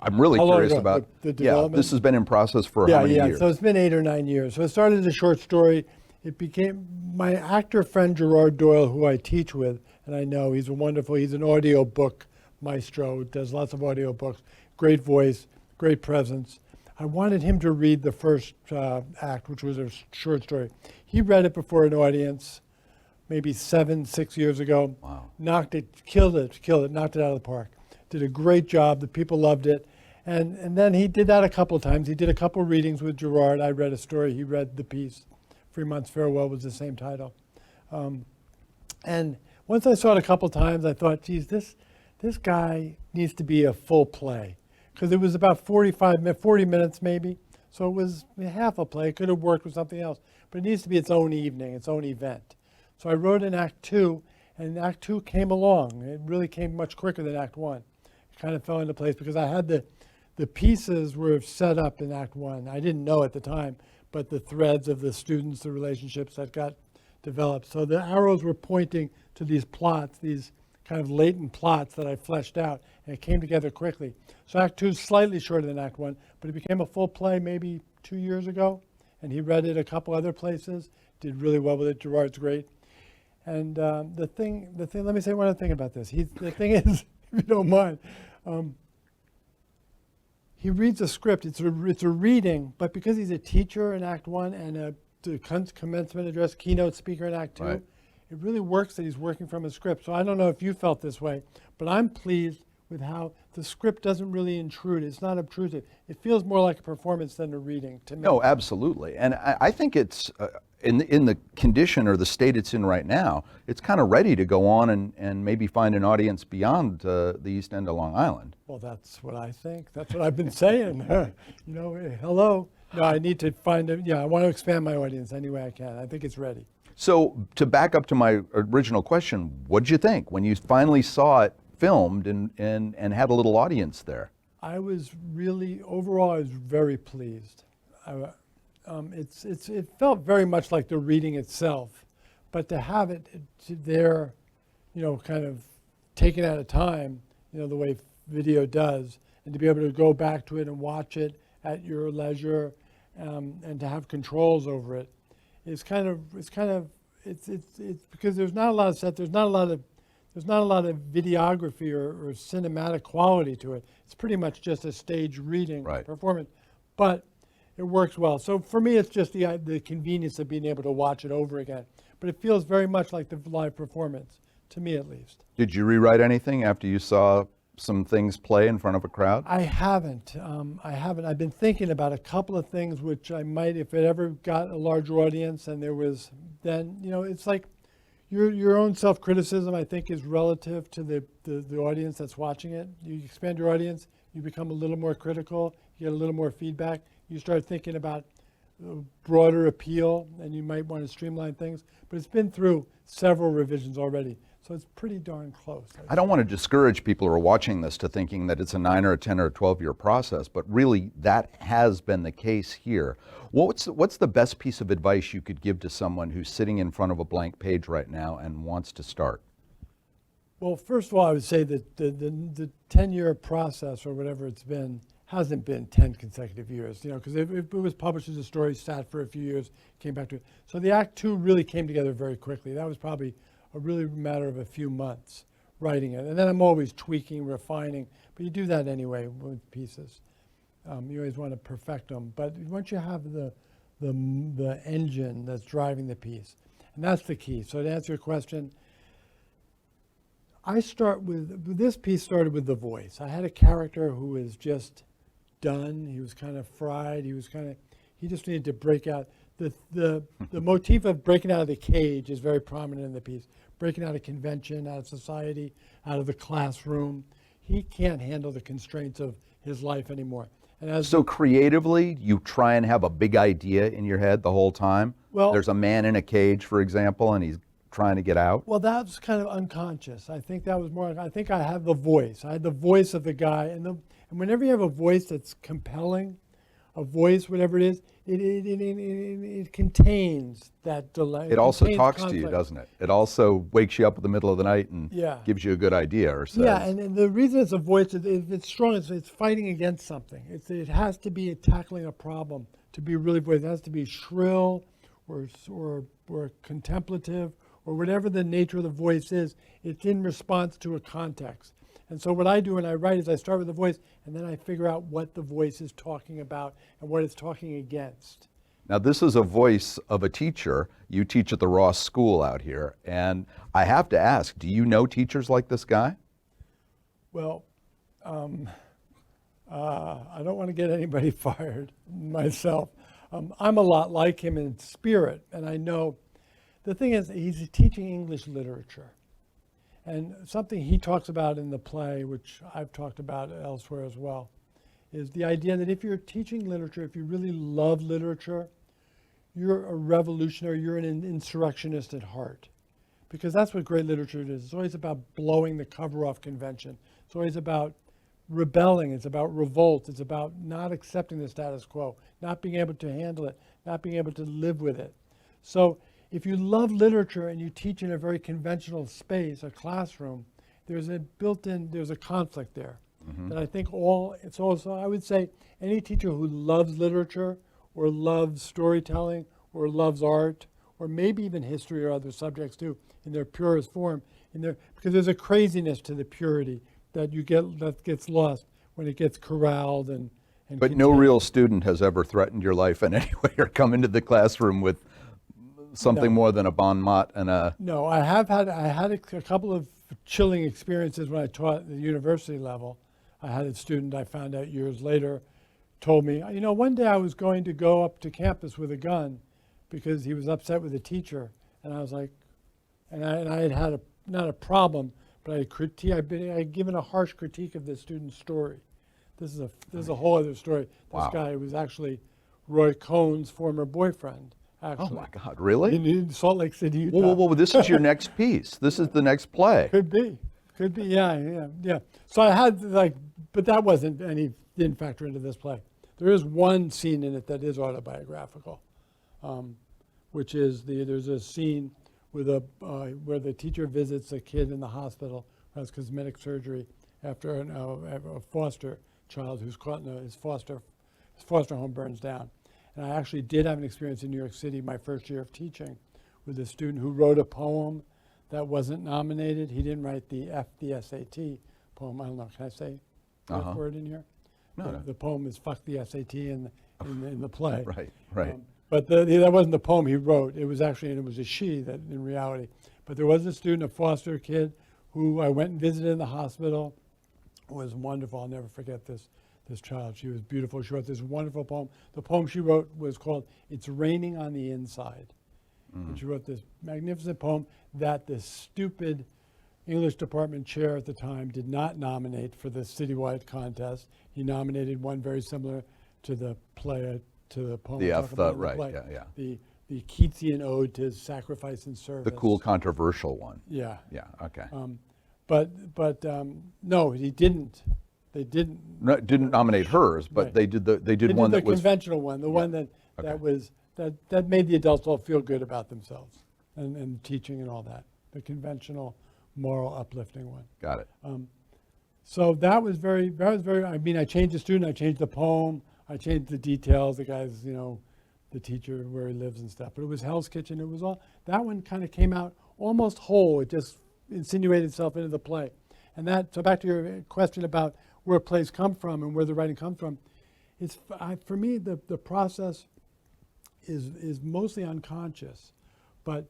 I'm really curious about the development. This has been in process for how many years? So it's been 8 or 9 years. So it started as a short story. It became my actor friend Gerard Doyle, who I teach with, and I know he's an audio book maestro, does lots of audio books, great voice, great presence. I wanted him to read the first act, which was a short story. He read it before an audience, maybe 6 years ago. Wow. Killed it, knocked it out of the park. Did a great job, the people loved it. And then he did that a couple of times. He did a couple of readings with Gerard. I read a story, he read the piece. Fremont's Farewell was the same title. And once I saw it a couple of times, I thought, geez, this guy needs to be a full play. Because it was about 40 minutes maybe. So it was half a play. It could have worked with something else. But it needs to be its own evening, its own event. So I wrote in Act Two, and Act Two came along. It really came much quicker than Act One. It kind of fell into place because I had the pieces were set up in Act One. I didn't know at the time, but the threads of the students, the relationships that got developed. So the arrows were pointing to these plots, these kind of latent plots that I fleshed out, and it came together quickly. So Act Two is slightly shorter than Act One, but it became a full play maybe 2 years ago, and he read it a couple other places, did really well with it. Gerard's great. And the thing, let me say one other thing about this. The thing is, if you don't mind, he reads a script. It's a reading, but because he's a teacher in Act One and a commencement address keynote speaker in Act Two, right, it really works that he's working from a script. So I don't know if you felt this way, but I'm pleased with how the script doesn't really intrude. It's not obtrusive. It feels more like a performance than a reading to me. No, absolutely. And I think it's, in the condition or the state it's in right now, it's kind of ready to go on and maybe find an audience beyond the East End of Long Island. Well, that's what I think. That's what I've been saying. Hello. No, I need to find I want to expand my audience any way I can. I think it's ready. So to back up to my original question, what'd you think when you finally saw it filmed and had a little audience there? I was really, overall, I was very pleased. It felt very much like the reading itself, but to have it there, kind of taken at a time, the way video does, and to be able to go back to it and watch it at your leisure, and to have controls over it, it's because there's not a lot of set, there's not a lot of videography or cinematic quality to it. It's pretty much just a stage reading performance, but it works well. So for me, it's just the convenience of being able to watch it over again. But it feels very much like the live performance, to me at least. Did you rewrite anything after you saw some things play in front of a crowd? I haven't. I've been thinking about a couple of things which I might, if it ever got a larger audience and there was, then, it's like your own self-criticism, I think, is relative to the audience that's watching it. You expand your audience, you become a little more critical, you get a little more feedback, you start thinking about broader appeal, and you might want to streamline things. But it's been through several revisions already, so it's pretty darn close. I don't want to discourage people who are watching this to thinking that it's a 9 or a 10 or a 12-year process, but really that has been the case here. What's the best piece of advice you could give to someone who's sitting in front of a blank page right now and wants to start? Well, first of all, I would say that the 10-year process, or whatever it's been, hasn't been 10 consecutive years, because it was published as a story, sat for a few years, came back to it. So the Act Two really came together very quickly. That was probably a really matter of a few months writing it. And then I'm always tweaking, refining, but you do that anyway with pieces. You always want to perfect them. But once you have the engine that's driving the piece, and that's the key. So to answer your question, this piece started with the voice. I had a character who was just done. He was kind of fried. He just needed to break out. The motif of breaking out of the cage is very prominent in the piece. Breaking out of convention, out of society, out of the classroom. He can't handle the constraints of his life anymore. And so creatively, you try and have a big idea in your head the whole time? Well, there's a man in a cage, for example, and he's trying to get out? Well, that's kind of unconscious. I think that was more, I think I have the voice. I had the voice of the guy. And whenever you have a voice that's compelling, a voice, whatever it is, it contains that delay. It also talks to you, doesn't it? It also wakes you up in the middle of the night and gives you a good idea or says. Yeah, and the reason it's a voice, if it's strong, it's fighting against something. It has to be tackling a problem to be really voice. It has to be shrill or contemplative, or whatever the nature of the voice is. It's in response to a context. And so what I do when I write is I start with the voice, and then I figure out what the voice is talking about and what it's talking against. Now, this is a voice of a teacher. You teach at the Ross School out here, and I have to ask, do you know teachers like this guy? Well, I don't want to get anybody fired myself. I'm a lot like him in spirit, and I know the thing is he's teaching English literature. And something he talks about in the play, which I've talked about elsewhere as well, is the idea that if you're teaching literature, if you really love literature, you're a revolutionary, you're an insurrectionist at heart. Because that's what great literature is. It's always about blowing the cover off convention. It's always about rebelling. It's about revolt. It's about not accepting the status quo, not being able to handle it, not being able to live with it. So if you love literature and you teach in a very conventional space, a classroom, there's a conflict there. Mm-hmm. And I think it's also, I would say, any teacher who loves literature or loves storytelling or loves art, or maybe even history or other subjects too, in their purest form, because there's a craziness to the purity that gets lost when it gets corralled and But contained. No real student has ever threatened your life in any way or come into the classroom with something more than a bon mot and a... No, I had a couple of chilling experiences when I taught at the university level. I had a student I found out years later told me, one day I was going to go up to campus with a gun because he was upset with the teacher. And I was like, and I had not a problem, but I'd given a harsh critique of this student's story. This is a whole other story. This guy was actually Roy Cohn's former boyfriend actually. Oh my God, really? In Salt Lake City, Utah. Whoa, this is your next piece. This is the next play. Could be, yeah. So I had but that didn't factor into this play. There is one scene in it that is autobiographical, which is there's a scene with where the teacher visits a kid in the hospital who has cosmetic surgery after a foster child who's caught in his foster home burns down. And I actually did have an experience in New York City my first year of teaching with a student who wrote a poem that wasn't nominated. He didn't write the SAT poem. I don't know, can I say that word in here? No. The poem is "fuck the SAT" in the play. Right. But that wasn't the poem he wrote. It was actually, and it was a she that in reality. But there was a student, a foster kid, who I went and visited in the hospital. It was wonderful. I'll never forget this child. She was beautiful. She wrote this wonderful poem. The poem she wrote was called "It's Raining on the Inside." And she wrote this magnificent poem that the stupid English department chair at the time did not nominate for the citywide contest. He nominated one very similar to the play, to the poem. The we talk about in the right, play. yeah. The Keatsian ode to sacrifice and service. The cool, controversial one. Yeah. Yeah, okay. But no, he didn't. They didn't. No, didn't nominate hers, but Right. they did one the that was. conventional one, the one that made the adults all feel good about themselves and teaching and all that. The conventional, moral, uplifting one. Got it. So that was very. I mean, I changed the student, I changed the poem, I changed the details. The guy's, the teacher where he lives and stuff. But it was Hell's Kitchen. It was all that one kind of came out almost whole. It just insinuated itself into the play. And so back to your question about where plays come from and where the writing comes from. For me, the process is mostly unconscious, but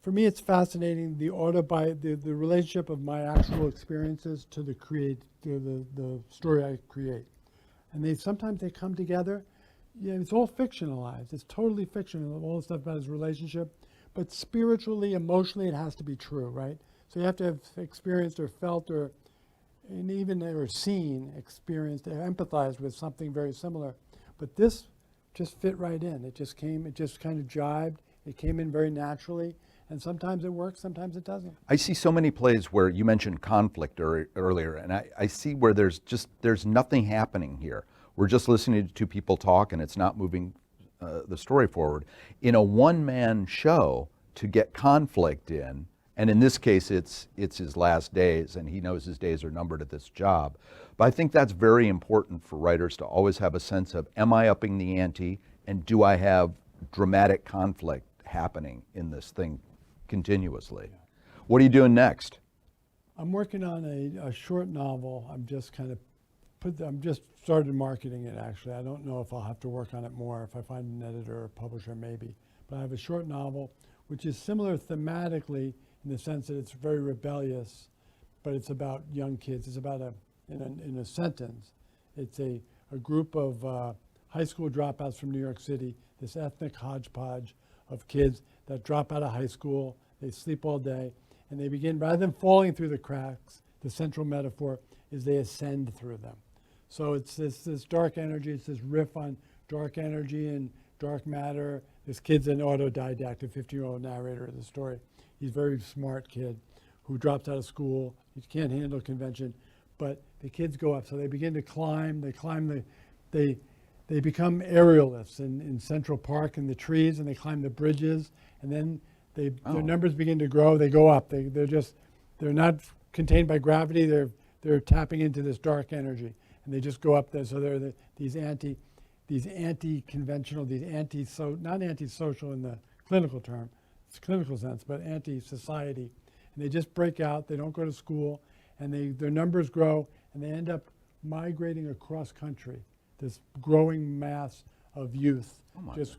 for me, it's fascinating the relationship of my actual experiences to the story I create, and sometimes they come together. Yeah, it's all fictionalized. It's totally fictional. All the stuff about his relationship, but spiritually, emotionally, it has to be true, right? So you have to have experienced or felt or seen, experienced, or empathized with something very similar. But this just fit right in. It just kind of jibed. It came in very naturally. And sometimes it works, sometimes it doesn't. I see so many plays where you mentioned conflict earlier, and I see where there's nothing happening here. We're just listening to two people talk, and it's not moving the story forward. In a one-man show, to get conflict in, and in this case, it's his last days, and he knows his days are numbered at this job. But I think that's very important for writers to always have a sense of, am I upping the ante, and do I have dramatic conflict happening in this thing continuously? What are you doing next? I'm working on a short novel. I'm just started marketing it, actually. I don't know if I'll have to work on it more, if I find an editor or publisher, maybe. But I have a short novel, which is similar thematically in the sense that it's very rebellious, but it's about young kids. It's about in a sentence, it's a group of high school dropouts from New York City, this ethnic hodgepodge of kids that drop out of high school, they sleep all day, and they begin, rather than falling through the cracks, the central metaphor is they ascend through them. So it's this dark energy, it's this riff on dark energy and dark matter. This kid's an autodidact, a 50-year-old narrator of the story. He's a very smart kid who drops out of school. He can't handle convention, but the kids go up. So they begin to climb. They become aerialists in Central Park in the trees, and they climb the bridges, and then their numbers begin to grow. They go up. They're not contained by gravity. They're tapping into this dark energy, and they just go up there. So they're these anti-conventional, not anti-social in the clinical term, it's clinical sense, but anti-society. And they just break out. They don't go to school, and their numbers grow, and they end up migrating across country. This growing mass of youth. And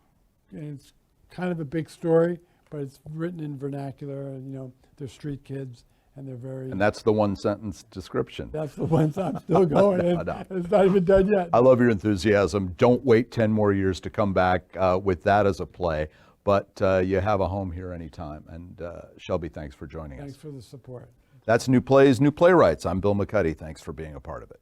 it's kind of a big story, but it's written in vernacular, and they're street kids, and they're very. And that's the one sentence description. That's the one I'm still going. No. It's not even done yet. I love your enthusiasm. Don't wait 10 more years to come back with that as a play, but you have a home here anytime. And Shelby, thanks for joining us. Thanks for the support. That's New Plays, New Playwrights. I'm Bill McCuddy. Thanks for being a part of it.